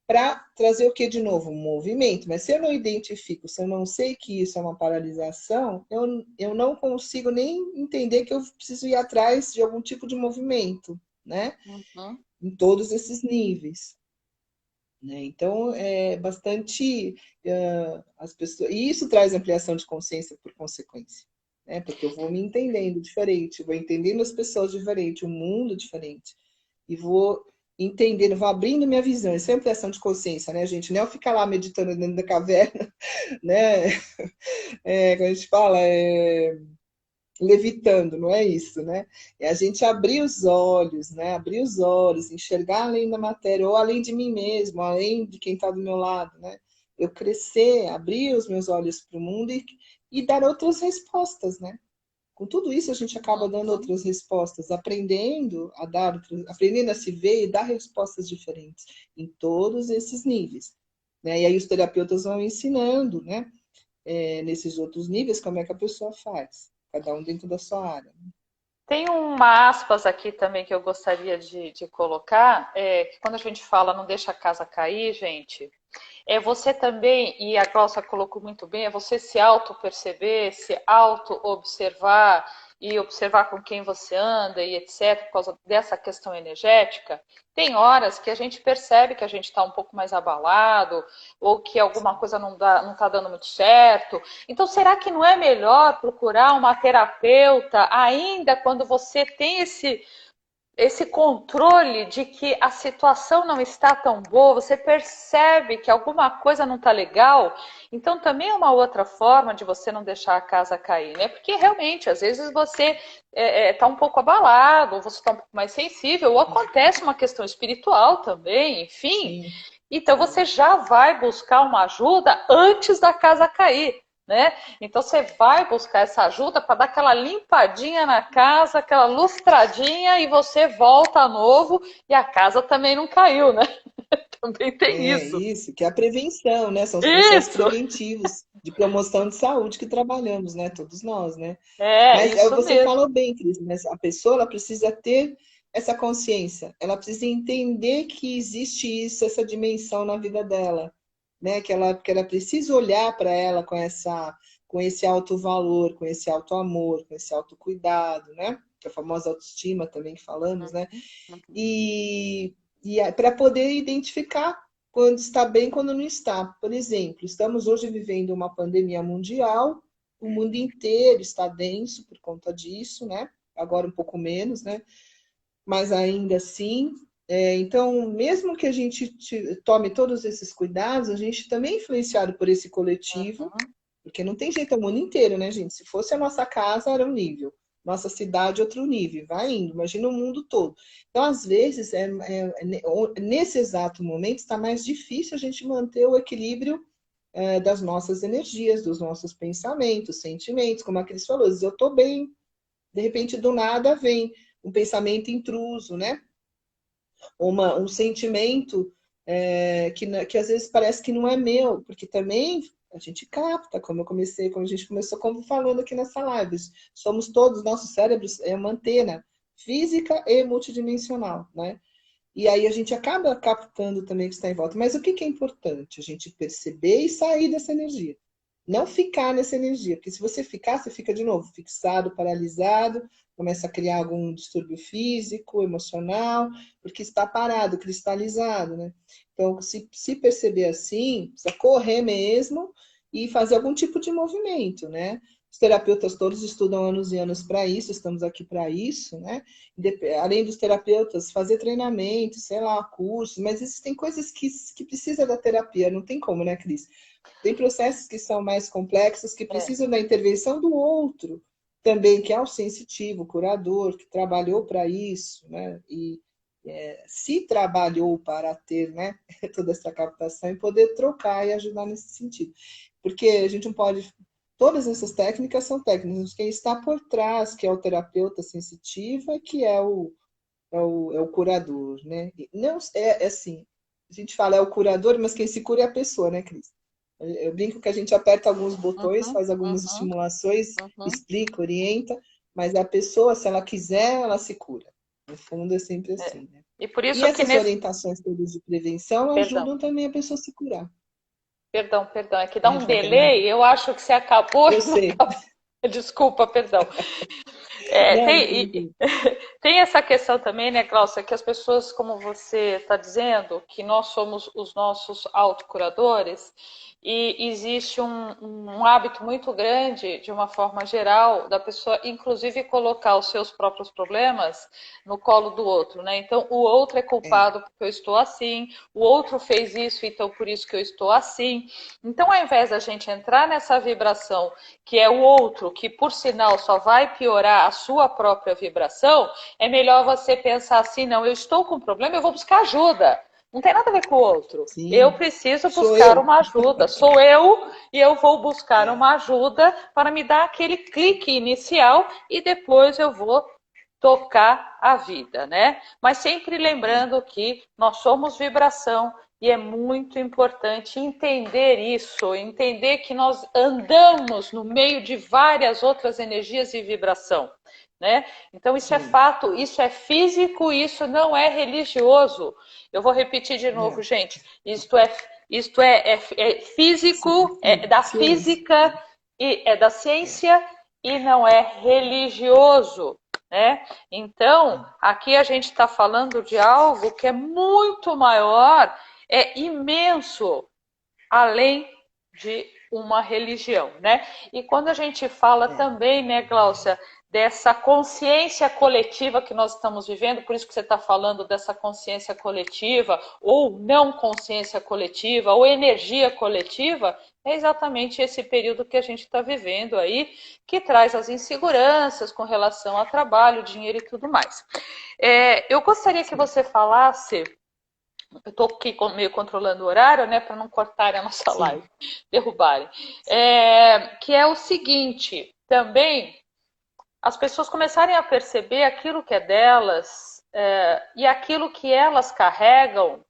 Para trazer o que de novo? Movimento. Mas se eu não identifico, se eu não sei que isso é uma paralisação, eu não consigo nem entender que eu preciso ir atrás de algum tipo de movimento, né? Uhum. Em todos esses níveis. Né? Então, é bastante as pessoas. E isso traz ampliação de consciência por consequência. Né? Porque eu vou me entendendo diferente, vou entendendo as pessoas diferente, o mundo diferente. E vou entendendo, vou abrindo minha visão. Isso é ampliação de consciência, né, gente? Não é eu ficar lá meditando dentro da caverna, né? Quando a gente fala, levitando, não é isso, né? É a gente abrir os olhos, né? Abrir os olhos, enxergar além da matéria, ou além de mim mesmo, além de quem está do meu lado, né? Eu crescer, abrir os meus olhos para o mundo e dar outras respostas, né? Com tudo isso, a gente acaba dando Uhum. outras respostas, aprendendo a se ver e dar respostas diferentes em todos esses níveis. Né? E aí os terapeutas vão ensinando, né? Nesses outros níveis, como é que a pessoa faz, cada um dentro da sua área. Tem uma aspas aqui também que eu gostaria de colocar, que quando a gente fala não deixa a casa cair, gente, é você também, e a Glaucia colocou muito bem, é você se auto-perceber, se auto-observar e observar com quem você anda e etc, por causa dessa questão energética. Tem horas que a gente percebe que a gente está um pouco mais abalado ou que alguma coisa não está dando muito certo. Então, será que não é melhor procurar uma terapeuta ainda quando você tem esse controle de que a situação não está tão boa, você percebe que alguma coisa não está legal, então também é uma outra forma de você não deixar a casa cair, né? Porque realmente, às vezes você está um pouco abalado, ou você está um pouco mais sensível, ou acontece uma questão espiritual também, enfim. Sim, Então você já vai buscar uma ajuda antes da casa cair. Né? Então você vai buscar essa ajuda para dar aquela limpadinha na casa, aquela lustradinha e você volta a novo e a casa também não caiu, né? Também tem isso. isso, que é a prevenção, né? São os processos Isso, preventivos de promoção de saúde que trabalhamos, né? Todos nós, né? é Mas isso você mesmo. falou bem, Cris, mas a pessoa ela precisa ter essa consciência, ela precisa entender que existe isso, essa dimensão na vida dela, né? Que ela precisa olhar para ela com esse alto valor, com esse alto amor, com esse alto cuidado, né? Que é a famosa autoestima também que falamos, né? E, para poder identificar quando está bem e quando não está. Por exemplo, estamos hoje vivendo uma pandemia mundial, o mundo inteiro está denso por conta disso, né? Agora um pouco menos, né? Mas ainda assim. Então, mesmo que a gente tome todos esses cuidados, a gente também é influenciado por esse coletivo, porque não tem jeito, é o mundo inteiro, né, gente? Se fosse a nossa casa, era um nível. Nossa cidade, outro nível. Vai indo, imagina o mundo todo. Então, às vezes, nesse exato momento, está mais difícil a gente manter o equilíbrio das nossas energias, dos nossos pensamentos, sentimentos, como a Cris falou, às vezes eu estou bem, de repente, do nada, vem um pensamento intruso, né? Um sentimento que às vezes parece que não é meu, porque também a gente capta, como a gente começou falando aqui nessa live, somos todos, nossos cérebros é uma antena física e multidimensional, né? E aí a gente acaba captando também o que está em volta. Mas o que é importante? A gente perceber e sair dessa energia. Não ficar nessa energia, porque se você ficar, você fica de novo fixado, paralisado, começa a criar algum distúrbio físico, emocional, porque está parado, cristalizado, né? Então, se perceber assim, precisa correr mesmo e fazer algum tipo de movimento, né? Os terapeutas todos estudam anos e anos para isso, estamos aqui para isso, né? Além dos terapeutas, fazer treinamento, sei lá, cursos, mas existem coisas que precisa da terapia, não tem como, né, Cris? Tem processos que são mais complexos, que É. precisam da intervenção do outro também, que é o sensitivo, o curador, que trabalhou para isso, né? E se trabalhou para ter, né, toda essa captação e poder trocar e ajudar nesse sentido. Porque a gente não pode. Todas essas técnicas são técnicas. Quem está por trás, que é o terapeuta sensitivo, que é o curador, né? Não é assim. A gente fala é o curador, mas quem se cura é a pessoa, né, Cris? Eu brinco que a gente aperta alguns botões, Uhum, faz algumas uhum, estimulações, uhum. explica, orienta, mas a pessoa, se ela quiser, ela se cura. No fundo é sempre É. assim, né? E por E isso que essas nesse. orientações todas de prevenção Perdão, ajudam também a pessoa a se curar. perdão, é que A dá um gente vai perguntar. delay, eu acho que você acabou Eu e não sei. acabou. Desculpa, perdão. É, Não, tem, tranquilo. tem essa questão também, né, Glaucia, que as pessoas, como você está dizendo, que nós somos os nossos autocuradores, e existe um hábito muito grande, de uma forma geral, da pessoa, inclusive, colocar os seus próprios problemas no colo do outro, né? Então, o outro é É, culpado porque eu estou assim, o outro fez isso, então por isso que eu estou assim. Então, ao invés da gente entrar nessa vibração, que é o outro, que por sinal só vai piorar a sua própria vibração, é melhor você pensar assim: não, eu estou com um problema, eu vou buscar ajuda. Não tem nada a ver com o outro. Eu sim. preciso Sou buscar eu. uma ajuda. Sou eu e eu vou buscar É, uma ajuda para me dar aquele clique inicial e depois eu vou tocar a vida, né? Mas sempre é, lembrando que nós somos vibração e é muito importante entender isso, entender que nós andamos no meio de várias outras energias e vibração, né? Então isso é sim. fato, isso é físico, isso não é religioso. Eu vou repetir de novo, É, gente. Isto é físico, é da ciência. física e é da É, ciência e não é religioso, né? Então, aqui a gente está falando de algo que é muito maior, é imenso, além de uma religião, né? E quando a gente fala é, também, né, Gláucia, dessa consciência coletiva que nós estamos vivendo, por isso que você está falando dessa consciência coletiva, ou não consciência coletiva, ou energia coletiva, é exatamente esse período que a gente está vivendo aí, que traz as inseguranças com relação a trabalho, dinheiro e tudo mais. Eu gostaria que sim, você falasse, eu estou aqui meio controlando o horário, né, para não cortarem a nossa sim, live, derrubarem. sim, Que é o seguinte, também as pessoas começarem a perceber aquilo que é delas e aquilo que elas carregam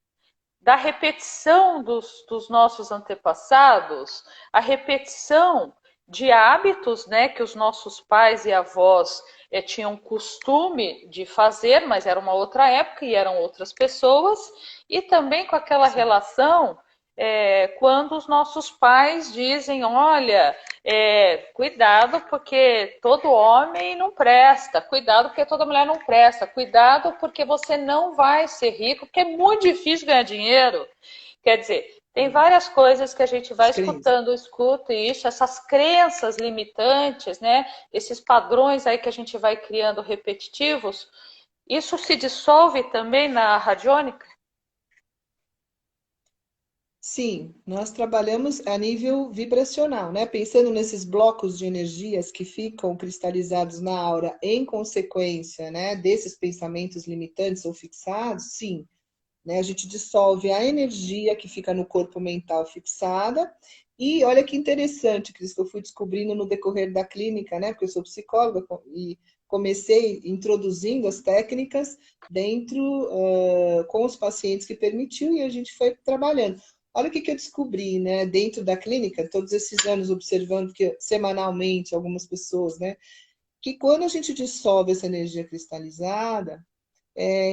da repetição dos nossos antepassados, a repetição de hábitos, né, que os nossos pais e avós tinham costume de fazer, mas era uma outra época e eram outras pessoas, e também com aquela sim. relação quando os nossos pais dizem, olha, cuidado porque todo homem não presta, cuidado porque toda mulher não presta, cuidado porque você não vai ser rico, porque é muito difícil ganhar dinheiro. Quer dizer, tem É. várias coisas que a gente vai As crenças. escutando, escuta isso, essas crenças limitantes, né? Esses padrões aí que a gente vai criando repetitivos, isso se dissolve também na radiônica? Sim, nós trabalhamos a nível vibracional, né? Pensando nesses blocos de energias que ficam cristalizados na aura em consequência, né, desses pensamentos limitantes ou fixados, sim, né? A gente dissolve a energia que fica no corpo mental fixada. E olha que interessante, Cris, que eu fui descobrindo no decorrer da clínica, né? Porque eu sou psicóloga e comecei introduzindo as técnicas dentro, com os pacientes que permitiu, e a gente foi trabalhando. Olha o que eu descobri, né, dentro da clínica, todos esses anos observando que semanalmente algumas pessoas, né, que quando a gente dissolve essa energia cristalizada,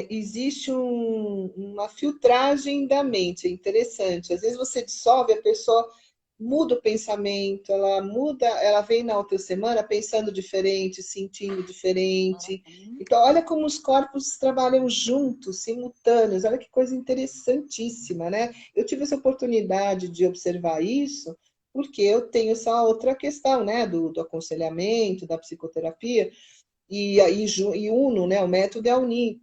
existe uma filtragem da mente, é interessante. Às vezes você dissolve, a pessoa muda o pensamento, ela muda, ela vem na outra semana pensando diferente, sentindo diferente. Então, olha como os corpos trabalham juntos, simultâneos. Olha que coisa interessantíssima, né? Eu tive essa oportunidade de observar isso, porque eu tenho essa outra questão, né? Do aconselhamento, da psicoterapia, e uno, né? O método é unir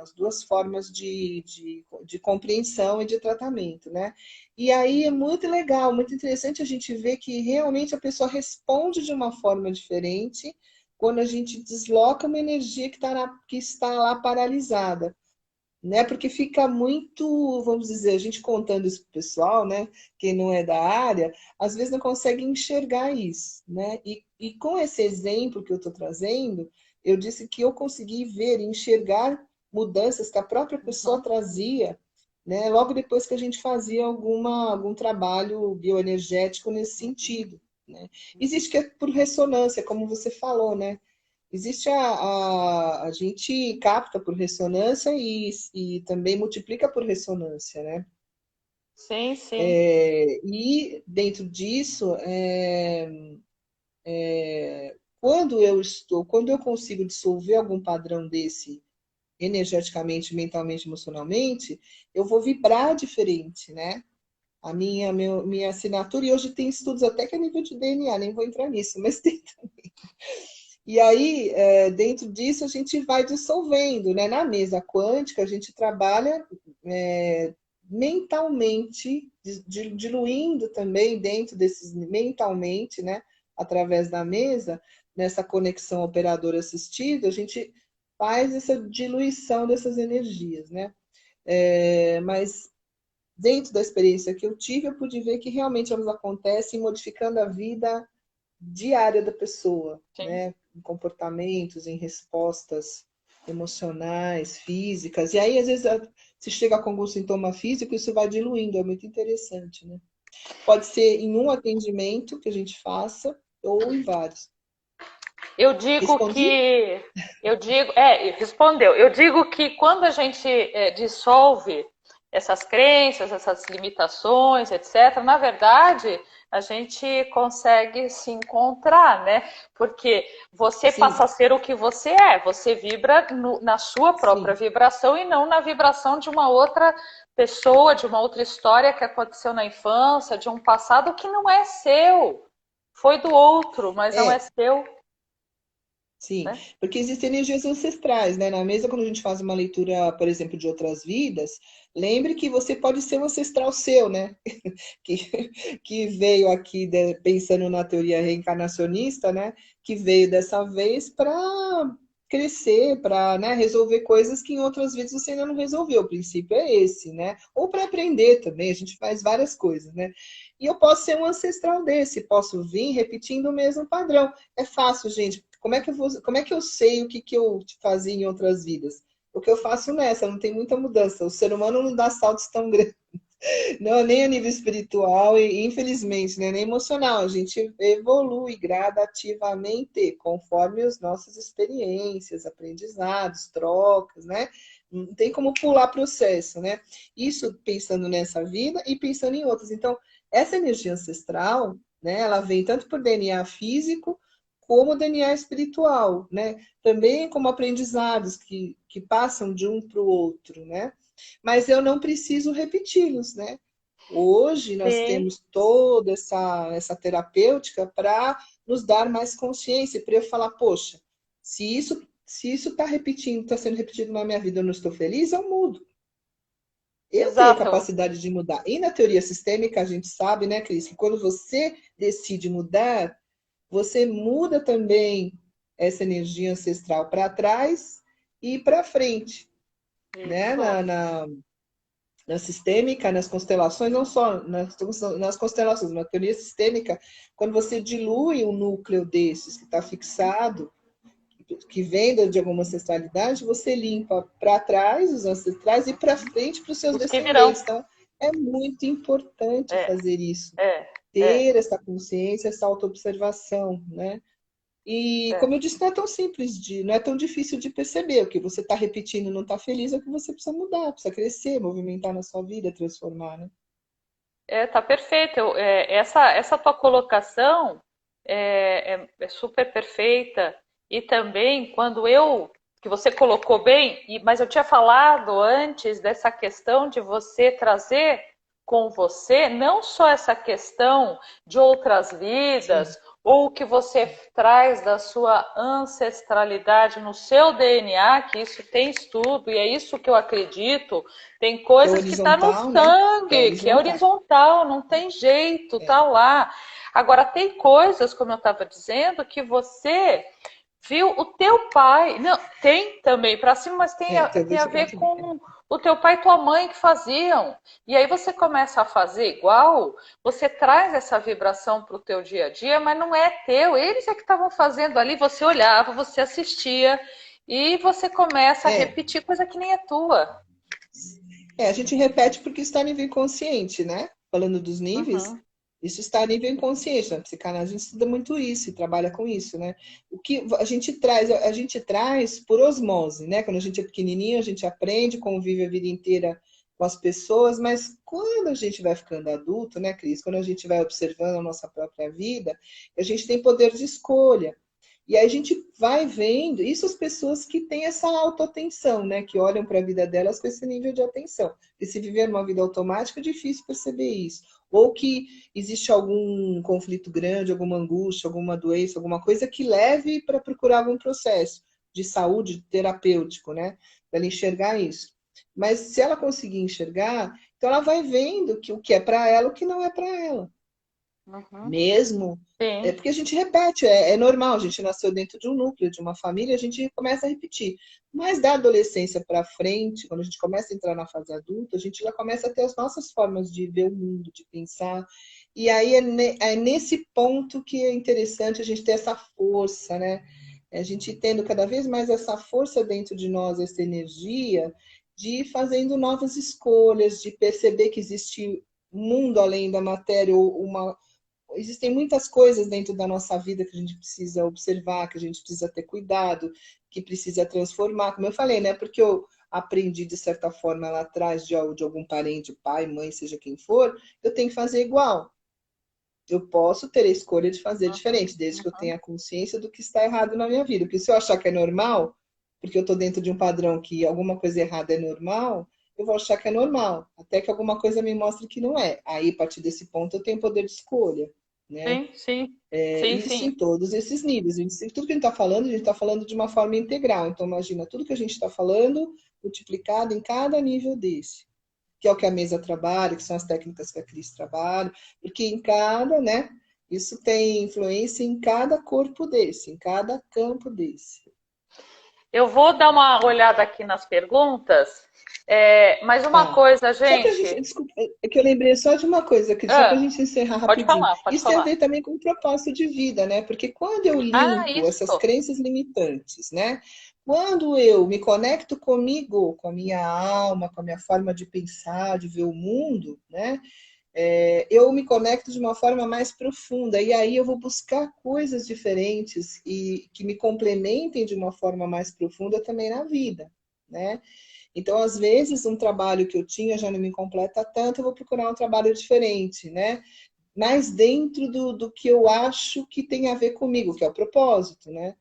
as duas formas de compreensão e de tratamento, né? E aí é muito legal, muito interessante a gente ver que realmente a pessoa responde de uma forma diferente quando a gente desloca uma energia que está lá paralisada, né? Porque fica muito, vamos dizer, a gente contando isso para o pessoal, né? Quem não é da área, às vezes não consegue enxergar isso, né? E com esse exemplo que eu estou trazendo, eu disse que eu consegui ver, enxergar mudanças que a própria pessoa trazia, né? Logo depois que a gente fazia algum trabalho bioenergético nesse sentido, né? Existe que é por ressonância, como você falou, né? Existe a gente capta por ressonância e também multiplica por ressonância, né? Sim, sim. E dentro disso, quando eu consigo dissolver algum padrão desse energeticamente, mentalmente, emocionalmente, eu vou vibrar diferente, né? Minha assinatura, e hoje tem estudos até que a nível de DNA, nem vou entrar nisso, mas tem. E aí, dentro disso, a gente vai dissolvendo, né? Na mesa quântica, a gente trabalha mentalmente, diluindo também dentro desses, mentalmente, né? Através da mesa, nessa conexão operador-assistido, a gente faz essa diluição dessas energias, né? Mas dentro da experiência que eu tive, eu pude ver que realmente elas acontecem modificando a vida diária da pessoa, Sim. né? Em comportamentos, em respostas emocionais, físicas. E aí, às vezes, se chega com algum sintoma físico, isso vai diluindo, é muito interessante, né? Pode ser em um atendimento que a gente faça ou em vários. Eu digo Respondi? que. Respondeu. Eu digo que quando a gente dissolve essas crenças, essas limitações, etc., na verdade, a gente consegue se encontrar, né? Porque você passa Sim, a ser o que você é, você vibra na sua própria sim. vibração e não na vibração de uma outra pessoa, de uma outra história que aconteceu na infância, de um passado que não é seu. Foi do outro, mas não é É, seu, sim, né? porque existem energias ancestrais, né? Na mesa, quando a gente faz uma leitura, por exemplo, de outras vidas, lembre que você pode ser um ancestral seu, né? Que, que veio aqui, pensando na teoria reencarnacionista, né? Que veio dessa vez para crescer, para, né, resolver coisas que em outras vidas você ainda não resolveu. O princípio é esse, né? Ou para aprender também, a gente faz várias coisas, né? E eu posso ser um ancestral desse, posso vir repetindo o mesmo padrão. É fácil, gente. Como é que eu sei o que eu fazia em outras vidas? O que eu faço nessa, não tem muita mudança. O ser humano não dá saltos tão grandes. Não, nem a nível espiritual e, infelizmente, né, nem emocional. A gente evolui gradativamente conforme as nossas experiências, aprendizados, trocas, né? Não tem como pular processo, né? Isso pensando nessa vida e pensando em outras. Então, essa energia ancestral, né, ela vem tanto por DNA físico como DNA espiritual, né? Também como aprendizados que passam de um para o outro, né? Mas eu não preciso repeti-los, né? Hoje nós Sim, temos toda essa terapêutica para nos dar mais consciência, para eu falar, poxa, se isso está repetindo, está sendo repetido na minha vida, eu não estou feliz, eu mudo. Eu tenho a exato. capacidade de mudar. E na teoria sistêmica, a gente sabe, né, Cris, que quando você decide mudar, você muda também essa energia ancestral para trás e para frente, né? Isso. Na sistêmica, nas constelações, não só nas constelações, na teoria sistêmica, quando você dilui um núcleo desses que está fixado, que vem de alguma ancestralidade, você limpa para trás os ancestrais e para frente para os seus Os que virão. descendentes. Então, é muito importante É, fazer isso, é, é, ter essa consciência, essa autoobservação, né? E, é. como eu disse, não é tão simples, não é tão difícil de perceber. O que você está repetindo não está feliz, é o que você precisa mudar, precisa crescer, movimentar na sua vida, transformar, né? Tá perfeito. Essa tua colocação é super perfeita. E também, que você colocou bem, mas eu tinha falado antes dessa questão de você trazer com você não só essa questão de outras Sim, vidas, ou o que você traz da sua ancestralidade no seu DNA, que isso tem estudo, e é isso que eu acredito. Tem que é coisas que está no horizontal, né? Que é sangue, que é horizontal. horizontal, não tem jeito, É, tá lá. Agora, tem coisas, como eu estava dizendo, que você viu o teu pai. Não, tem também para cima, mas tem tem a desse ver lado. com o teu pai e tua mãe que faziam. E aí você começa a fazer igual, você traz essa vibração para o teu dia a dia, mas não é teu. Eles é que estavam fazendo ali, você olhava, você assistia. E você começa a É, repetir coisa que nem é tua. a gente repete porque está a nível inconsciente, né? Falando dos níveis, Uhum. isso está a nível inconsciente. Na psicanálise a gente estuda muito isso e trabalha com isso, né? O que a gente traz por osmose, né? Quando a gente é pequenininho, a gente aprende, convive a vida inteira com as pessoas, mas quando a gente vai ficando adulto, né, Cris? Quando a gente vai observando a nossa própria vida, a gente tem poder de escolha. E aí a gente vai vendo, isso as pessoas que têm essa autoatenção, né? Que olham para a vida delas com esse nível de atenção. Porque se viver numa vida automática, é difícil perceber isso. Ou que existe algum conflito grande, alguma angústia, alguma doença, alguma coisa que leve para procurar algum processo de saúde terapêutico, né? Para ela enxergar isso. Mas se ela conseguir enxergar, então ela vai vendo que o que é para ela, o que não é para ela Uhum. mesmo. É Sim. porque a gente repete, é normal, a gente nasceu dentro de um núcleo, de uma família, a gente começa a repetir. Mas da adolescência para frente, quando a gente começa a entrar na fase adulta, a gente já começa a ter as nossas formas de ver o mundo, de pensar. E aí é nesse ponto que é interessante a gente ter essa força, né? A gente tendo cada vez mais essa força dentro de nós, essa energia, de ir fazendo novas escolhas, de perceber que existe um mundo além da matéria, ou uma existem muitas coisas dentro da nossa vida que a gente precisa observar, que a gente precisa ter cuidado, que precisa transformar. Como eu falei, né? Porque eu aprendi de certa forma lá atrás de algum parente, pai, mãe, seja quem for, eu tenho que fazer igual. Eu posso ter a escolha de fazer Uhum. diferente, desde que eu Uhum. tenha consciência do que está errado na minha vida. Porque se eu achar que é normal, porque eu estou dentro de um padrão que alguma coisa errada é normal, eu vou achar que é normal, até que alguma coisa me mostre que não é. Aí, a partir desse ponto, eu tenho poder de escolha, né? Sim, sim. Sim, Isso sim. em todos esses níveis. Tudo que a gente está falando, a gente está falando de uma forma integral. Então, imagina tudo que a gente está falando multiplicado em cada nível desse. Que é o que a mesa trabalha, que são as técnicas que a Cris trabalha, porque em cada, né? Isso tem influência em cada corpo desse, em cada campo desse. Eu vou dar uma olhada aqui nas perguntas. Mais uma Tá. coisa, Só para a gente, gente. desculpa, é que eu lembrei só de uma coisa, Cris, só para a Ah, gente encerrar pode rapidinho. falar, pode Isso tem a falar. ver também com o propósito de vida, né? Porque quando eu Ah, limpo essas isso. crenças limitantes, né? Quando eu me conecto comigo, com a minha alma, com a minha forma de pensar, de ver o mundo, né? Eu me conecto de uma forma mais profunda e aí eu vou buscar coisas diferentes e que me complementem de uma forma mais profunda também na vida, né? Então, às vezes, um trabalho que eu tinha já não me completa tanto, eu vou procurar um trabalho diferente, né? Mais dentro do que eu acho que tem a ver comigo, que é o propósito, né?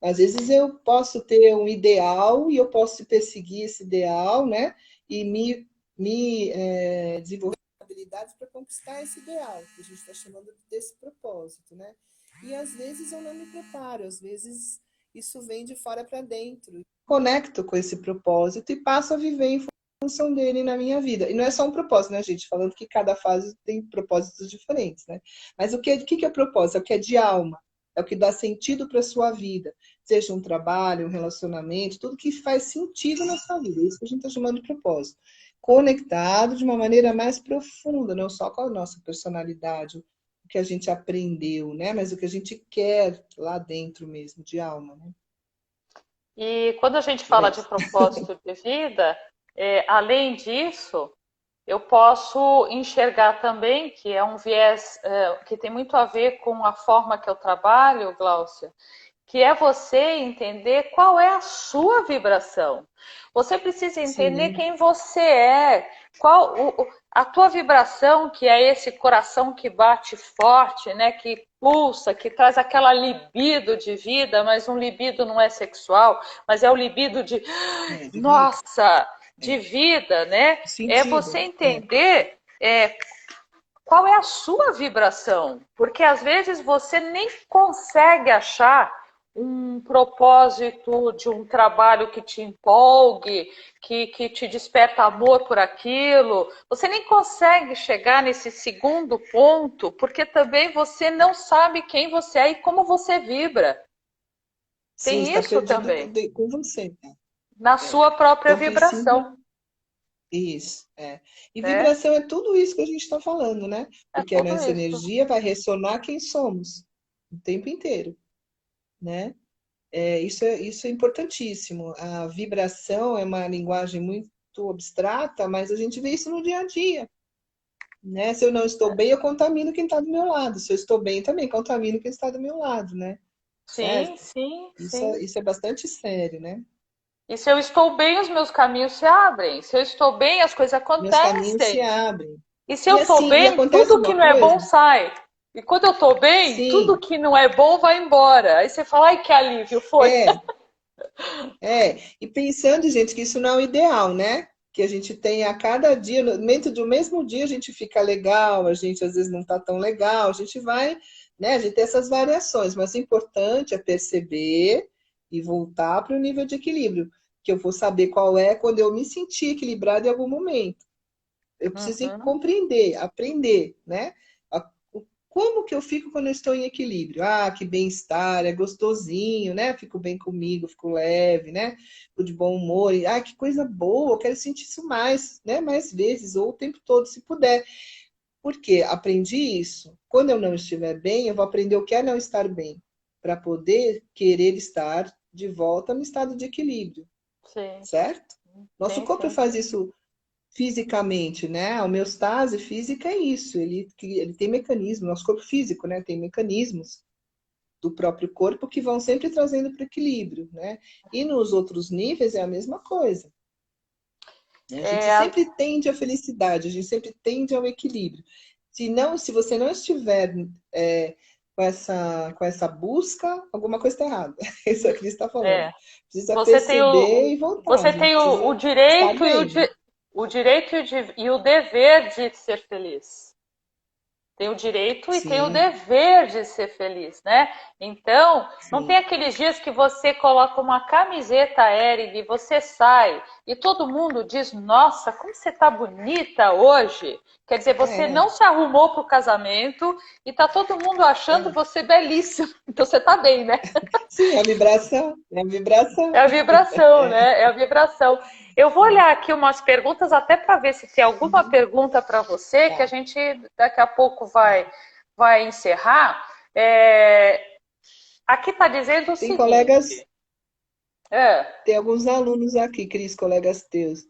Às vezes eu posso ter um ideal e eu posso perseguir esse ideal, né? E desenvolver habilidades para conquistar esse ideal, que a gente está chamando desse propósito, né? E às vezes eu não me preparo, às vezes isso vem de fora para dentro. Conecto com esse propósito e passo a viver em função dele na minha vida. E não é só um propósito, né, gente? Falando que cada fase tem propósitos diferentes, né? Mas que é propósito? É o que é de alma, é o que dá sentido para a sua vida. Seja um trabalho, um relacionamento, tudo que faz sentido na sua vida. É isso que a gente está chamando de propósito. Conectado de uma maneira mais profunda, não só com a nossa personalidade, o que a gente aprendeu, né? Mas o que a gente quer lá dentro mesmo, de alma, né? E quando a gente fala de Isso. propósito de vida, além disso, eu posso enxergar também que é um viés que tem muito a ver com a forma que eu trabalho, Gláucia, que é você entender qual é a sua vibração. Você precisa entender Sim, quem você é, a tua vibração, que é esse coração que bate forte, né, que pulsa, que traz aquela libido de vida, mas um libido não é sexual, mas é o libido de de vida. nossa, de É. vida, né? É Sentido. você É. entender qual é a sua vibração, porque às vezes você nem consegue achar um propósito de um trabalho que te empolgue, que te desperta amor por aquilo. Você nem consegue chegar nesse segundo ponto, porque também você não sabe quem você é e como você vibra. Sim, Tem está isso perdido também, com você. na É. sua própria Então precisa. vibração, Isso, é. E né? vibração é tudo isso que a gente está falando, né? É Porque a tudo nossa isso. energia vai ressonar quem somos o tempo inteiro, né? Isso é importantíssimo. A vibração é uma linguagem muito abstrata, mas a gente vê isso no dia a dia, né? Se eu não estou bem, eu contamino quem está do meu lado. Se eu estou bem, também contamino quem está do meu lado, né? Sim, Certo? sim, Isso, sim. isso é bastante sério, né? E se eu estou bem, os meus caminhos se abrem. Se eu estou bem, as coisas Meus caminhos se acontecem. abrem. E se eu E estou assim, e bem, acontece tudo que uma não é bom coisa, sai. E quando eu estou bem, tudo sim, que não é bom vai embora. Aí você fala, ai, que alívio, foi. é, e pensando, gente, que isso não é o ideal, né? Que a gente tem a cada dia, dentro do mesmo dia, a gente fica legal, a gente às vezes não tá tão legal, a gente vai, né? A gente tem essas variações, mas o importante é perceber e voltar para o nível de equilíbrio, que eu vou saber qual é quando eu me sentir equilibrado em algum momento. Eu preciso Uhum. compreender, aprender, né? Como que eu fico quando eu estou em equilíbrio? Ah, que bem-estar, é gostosinho, né? Fico bem comigo, fico leve, né? Fico de bom humor. Ah, que coisa boa, eu quero sentir isso mais, né? Mais vezes, ou o tempo todo, se puder. Por quê? Aprendi isso. Quando eu não estiver bem, eu vou aprender o que é não estar bem, para poder querer estar de volta no estado de equilíbrio, Sim, certo? Nosso sim, corpo sim. faz isso fisicamente, né? A homeostase física é isso, ele tem mecanismos, nosso corpo físico, né? Tem mecanismos do próprio corpo que vão sempre trazendo para o equilíbrio, né? E nos outros níveis é a mesma coisa, né? A gente É, sempre tende à felicidade, a gente sempre tende ao equilíbrio. Se você não estiver com essa busca, alguma coisa está errada. Isso é o que ele está falando. é. Precisa Você tem perceber e voltar, a você gente tem o precisa estar direito bem, né? o direito e o dever de ser feliz. Tem o direito e tem o Sim, dever de ser feliz, né? Então, não tem sim. aqueles dias que você coloca uma camiseta aérea e você sai e todo mundo diz: Nossa, como você tá bonita hoje. Quer dizer, você É, não se arrumou para o casamento e tá todo mundo achando é. você belíssima. Então você tá bem, né? Sim, é a vibração, é a É vibração. a vibração, É, né? É a vibração. Eu vou é. olhar aqui umas perguntas até para ver se tem alguma Uhum. pergunta para você que a Tá, gente daqui a pouco tá. vai encerrar. É, aqui está dizendo o Tem colegas, seguinte. É, tem alguns alunos aqui, Cris, colegas teus.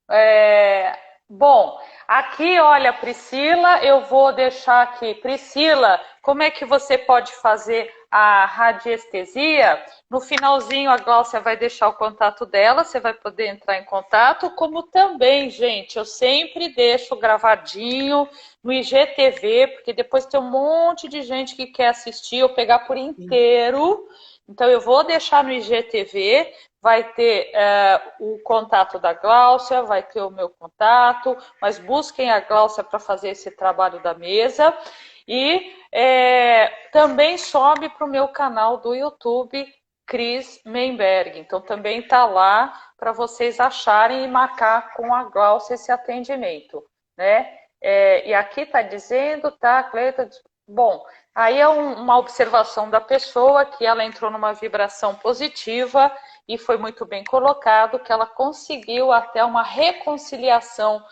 É, bom, aqui, olha, Priscila, eu vou deixar aqui. Priscila, como é que você pode fazer a radiestesia? No finalzinho, a Gláucia vai deixar o contato dela, você vai poder entrar em contato. Como também, gente, eu sempre deixo gravadinho no IGTV, porque depois tem um monte de gente que quer assistir, eu pegar por Sim, inteiro. Então, eu vou deixar no IGTV, vai ter o contato da Gláucia, vai ter o meu contato, mas busquem a Gláucia para fazer esse trabalho da mesa. E também sobe para o meu canal do YouTube, Cris Menberg. Então também está lá para vocês acharem e marcar com a Gláucia esse atendimento, né? E aqui está dizendo, tá, Cleita? Bom, aí é uma observação da pessoa que ela entrou numa vibração positiva e foi muito bem colocado que ela conseguiu até uma reconciliação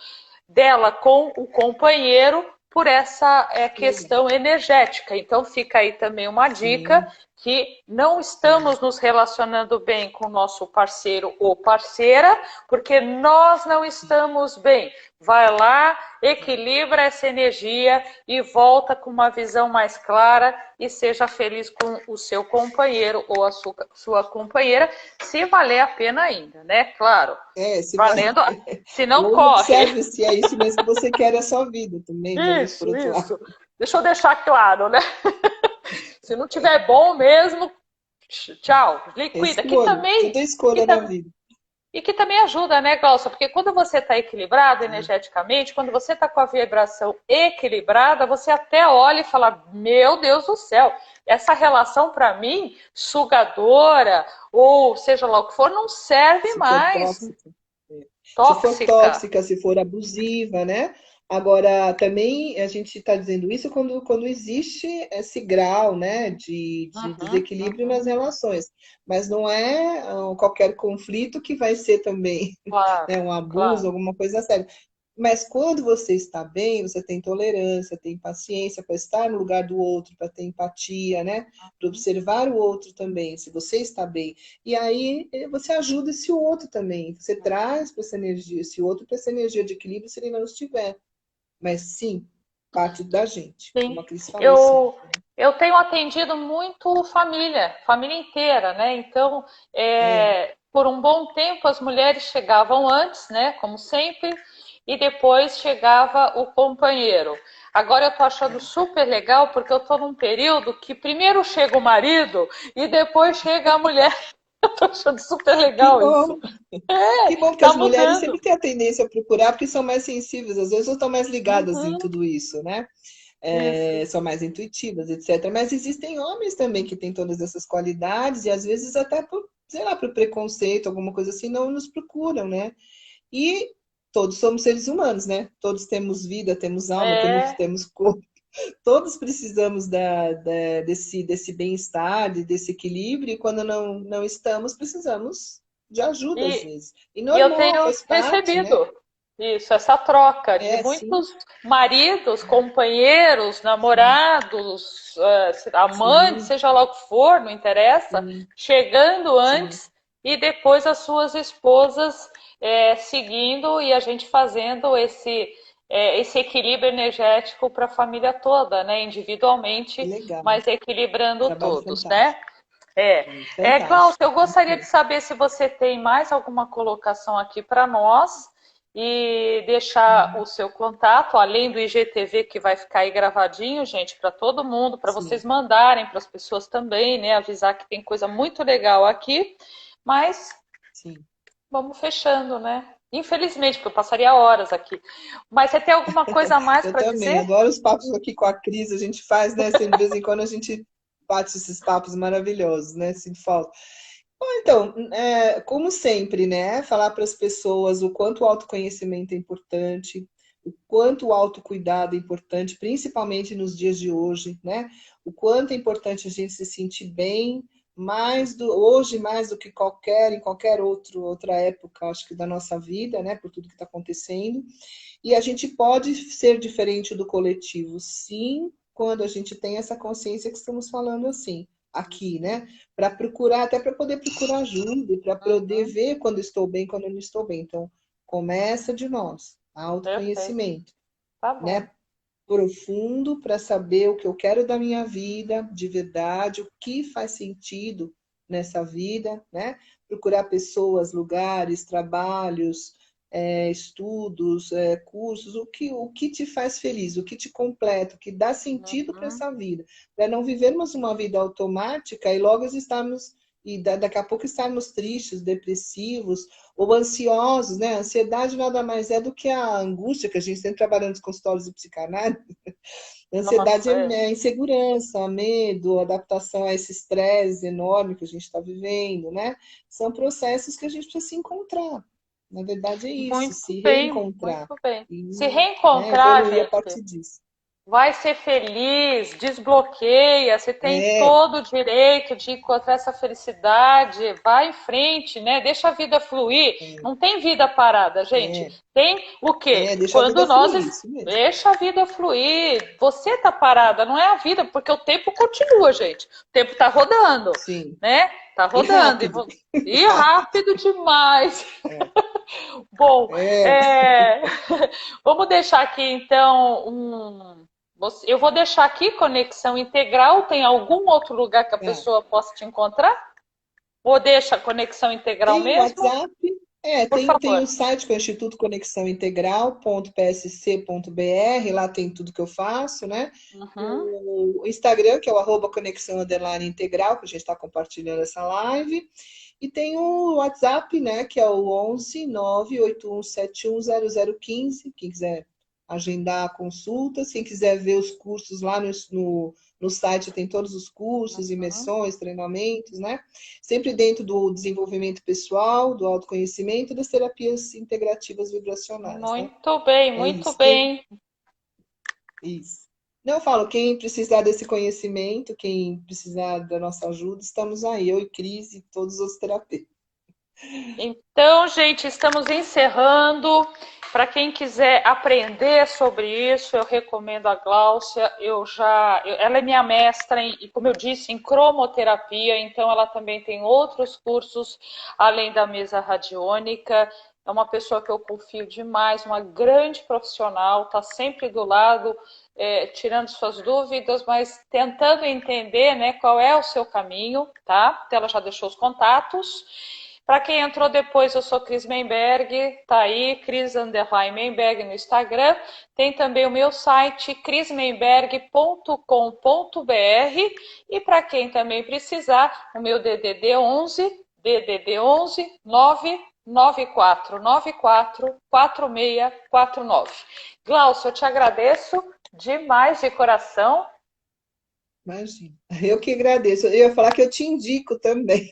dela com o companheiro por essa que legal. questão energética. Então fica aí também uma dica Sim, que não estamos nos relacionando bem com o nosso parceiro ou parceira, porque nós não estamos bem. Vai lá, equilibra essa energia e volta com uma visão mais clara e seja feliz com o seu companheiro ou a sua companheira, se valer a pena ainda, né? Claro. Se valendo, vai... se não Ou corre. observe se é isso mesmo que você quer a sua vida também. Vamos por outro lado. Deixa eu deixar claro, né? Se não tiver bom mesmo, tchau, liquida. Que também, tudo é escolha na vida. E que também ajuda, né, Glaucia? Porque quando você está equilibrado energeticamente, quando você está com a vibração equilibrada, você até olha e fala, meu Deus do céu, essa relação para mim, sugadora, ou seja lá o que for, não serve mais. Tóxica. Se for tóxica, se for abusiva, né? Agora, também a gente está dizendo isso quando existe esse grau, né, de desequilíbrio nas relações. Mas não é qualquer conflito que vai ser também né, um abuso, alguma coisa séria. Mas quando você está bem, você tem tolerância, tem paciência para estar no lugar do outro, para ter empatia, né? Para observar o outro também, se você está bem. E aí você ajuda esse outro também. Você traz para essa energia, esse outro para essa energia de equilíbrio se ele não estiver. Mas sim, parte da gente. Sim. Como a Cris falou. Eu tenho atendido muito família inteira, né? Então, por um bom tempo as mulheres chegavam antes, né? Como sempre, e depois chegava o companheiro. Agora eu tô achando super legal porque eu tô num período que primeiro chega o marido e depois chega a mulher. Eu tô achando super legal isso. Que bom, porque as mulheres sempre têm a tendência a procurar, porque são mais sensíveis, às vezes estão mais ligadas em tudo isso, né? São mais intuitivas, etc. Mas existem homens também que têm todas essas qualidades e às vezes até por, sei lá, por preconceito, alguma coisa assim, não nos procuram, né? E todos somos seres humanos, né? Todos temos vida, temos alma, temos corpo. Todos precisamos desse bem-estar, desse equilíbrio, e quando não estamos, precisamos de ajuda, às vezes. E normal, eu tenho faz parte, recebido né? essa troca de muitos maridos, companheiros, namorados, amantes, seja lá o que for, não interessa, chegando antes e depois as suas esposas seguindo e a gente fazendo esse equilíbrio energético para a família toda, né? Individualmente, mas equilibrando todos, né? Glaucia, eu gostaria de saber se você tem mais alguma colocação aqui para nós e deixar o seu contato, além do IGTV que vai ficar aí gravadinho, gente, para todo mundo, para vocês mandarem para as pessoas também, né? Avisar que tem coisa muito legal aqui, mas vamos fechando, né? Infelizmente, porque eu passaria horas aqui. Mas você tem alguma coisa a mais para dizer? Eu também, adoro os papos aqui com a Cris, a gente faz, né? Assim, de vez em quando a gente bate esses papos maravilhosos, né? Sinto falta. Então, como sempre, né? Falar para as pessoas o quanto o autoconhecimento é importante, o quanto o autocuidado é importante, principalmente nos dias de hoje, né? O quanto é importante a gente se sentir bem, hoje mais do que em qualquer outra época, acho que da nossa vida, né? Por tudo que está acontecendo. E a gente pode ser diferente do coletivo, sim, quando a gente tem essa consciência que estamos falando assim, aqui, né? Para procurar, até para poder procurar ajuda, para poder ver quando estou bem, quando não estou bem. Então, começa de nós, autoconhecimento, né? Profundo para saber o que eu quero da minha vida, de verdade, o que faz sentido nessa vida, né? Procurar pessoas, lugares, trabalhos, estudos, cursos, o que te faz feliz, o que te completa, o que dá sentido para essa vida, para não vivermos uma vida automática e logo estarmos daqui a pouco estarmos tristes, depressivos ou ansiosos, né? A ansiedade nada mais é do que a angústia que a gente sempre trabalhando nos consultórios de psicanálise. A ansiedade é a insegurança, medo, adaptação a esse estresse enorme que a gente está vivendo, né? São processos que a gente precisa se encontrar. Na verdade é isso, se reencontrar. Muito bem. Se reencontrar, evoluir a partir disso. vai ser feliz, desbloqueia, você tem todo o direito de encontrar essa felicidade, vai em frente, né? Deixa a vida fluir. Não tem vida parada, gente. Tem o quê? Deixa a Quando vida nós fluir, isso mesmo. deixa a vida fluir. Você tá parada, não é a vida, porque o tempo continua, gente. O tempo tá rodando, Sim. né? Tá E rodando. rápido. E rápido demais. Bom, vamos deixar aqui então eu vou deixar aqui conexão integral. Tem algum outro lugar que a pessoa possa te encontrar? Ou deixa conexão integral Tem o mesmo? WhatsApp, Por tem favor. o site que é o Instituto Conexão Integral.psc.br, lá tem tudo que eu faço, né? Uhum. O Instagram, que é o @conexão_integral, que a gente está compartilhando essa live. E tem o WhatsApp, né, que é o 11 981710015, quem quiser agendar consultas, quem quiser ver os cursos lá no site tem todos os cursos, imersões, treinamentos, né? Sempre dentro do desenvolvimento pessoal, do autoconhecimento e das terapias integrativas vibracionais, né? Muito bem, É muito isso. bem. Isso. Não, eu falo, quem precisar desse conhecimento, quem precisar da nossa ajuda, estamos aí, eu e Cris e todos os terapeutas. Então, gente, estamos encerrando. Para quem quiser aprender sobre isso, eu recomendo a Gláucia. Ela é minha mestra, como eu disse, em cromoterapia, então ela também tem outros cursos além da mesa radiônica. É uma pessoa que eu confio demais, uma grande profissional, está sempre do lado, tirando suas dúvidas, mas tentando entender, né, qual é o seu caminho, tá? Então, ela já deixou os contatos. Para quem entrou depois, eu sou Cris Menberg, tá aí, Cris_Menberg no Instagram. Tem também o meu site, crismenberg.com.br. E para quem também precisar, o meu DDD 11 99494 4649. Glaucio, eu te agradeço demais de coração. Imagina. Eu que agradeço. Eu ia falar que eu te indico também.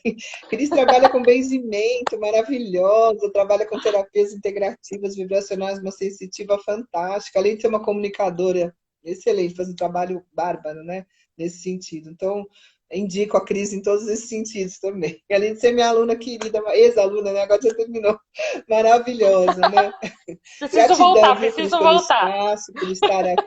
Cris trabalha com benzimento, maravilhosa, trabalha com terapias integrativas, vibracionais, uma sensitiva fantástica, além de ser uma comunicadora excelente, faz um trabalho bárbaro, né? Nesse sentido. Então, indico a Cris em todos esses sentidos também. Além de ser minha aluna querida, ex-aluna, né? Agora já terminou. Maravilhosa, né? Preciso Gratidão, voltar, viu, Cris, preciso pelo voltar. espaço, por estar aqui.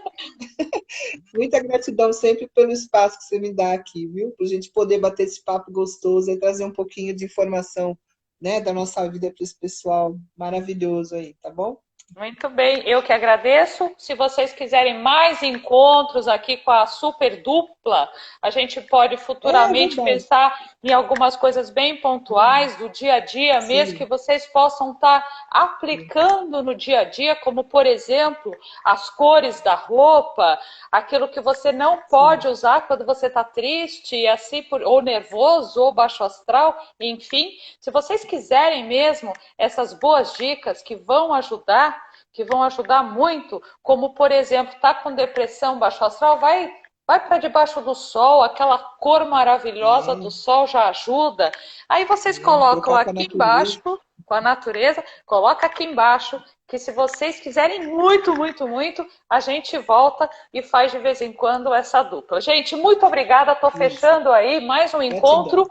Muita gratidão sempre pelo espaço que você me dá aqui, viu? Para a gente poder bater esse papo gostoso e trazer um pouquinho de informação, né, da nossa vida para esse pessoal maravilhoso aí, tá bom? Muito bem, eu que agradeço. Se vocês quiserem mais encontros aqui com a super dupla, a gente pode É futuramente verdade. pensar em algumas coisas bem pontuais do dia a dia, mesmo que Sim. vocês possam estar aplicando no dia a dia, como por exemplo, as cores da roupa, aquilo que você não pode usar quando você está triste, assim, ou nervoso, ou baixo astral, enfim. Se vocês quiserem mesmo essas boas dicas que vão ajudar muito, como por exemplo, tá com depressão, baixo astral, vai para debaixo do sol, aquela cor maravilhosa do sol já ajuda. Aí vocês colocam Trocar com a aqui embaixo, natureza. com a natureza, coloca aqui embaixo, que se vocês quiserem muito, muito, muito, a gente volta e faz de vez em quando essa dupla. Gente, muito obrigada, tô Isso. fechando aí mais um Gratidão. encontro.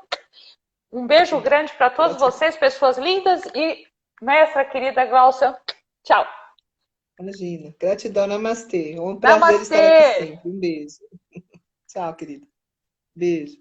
Um beijo grande para todos Gratidão. vocês, pessoas lindas, e mestra querida Glaucia, tchau. Imagina. Gratidão, namastê. É um prazer estar aqui Namastê! sempre. Um beijo. Tchau, querida. Beijo.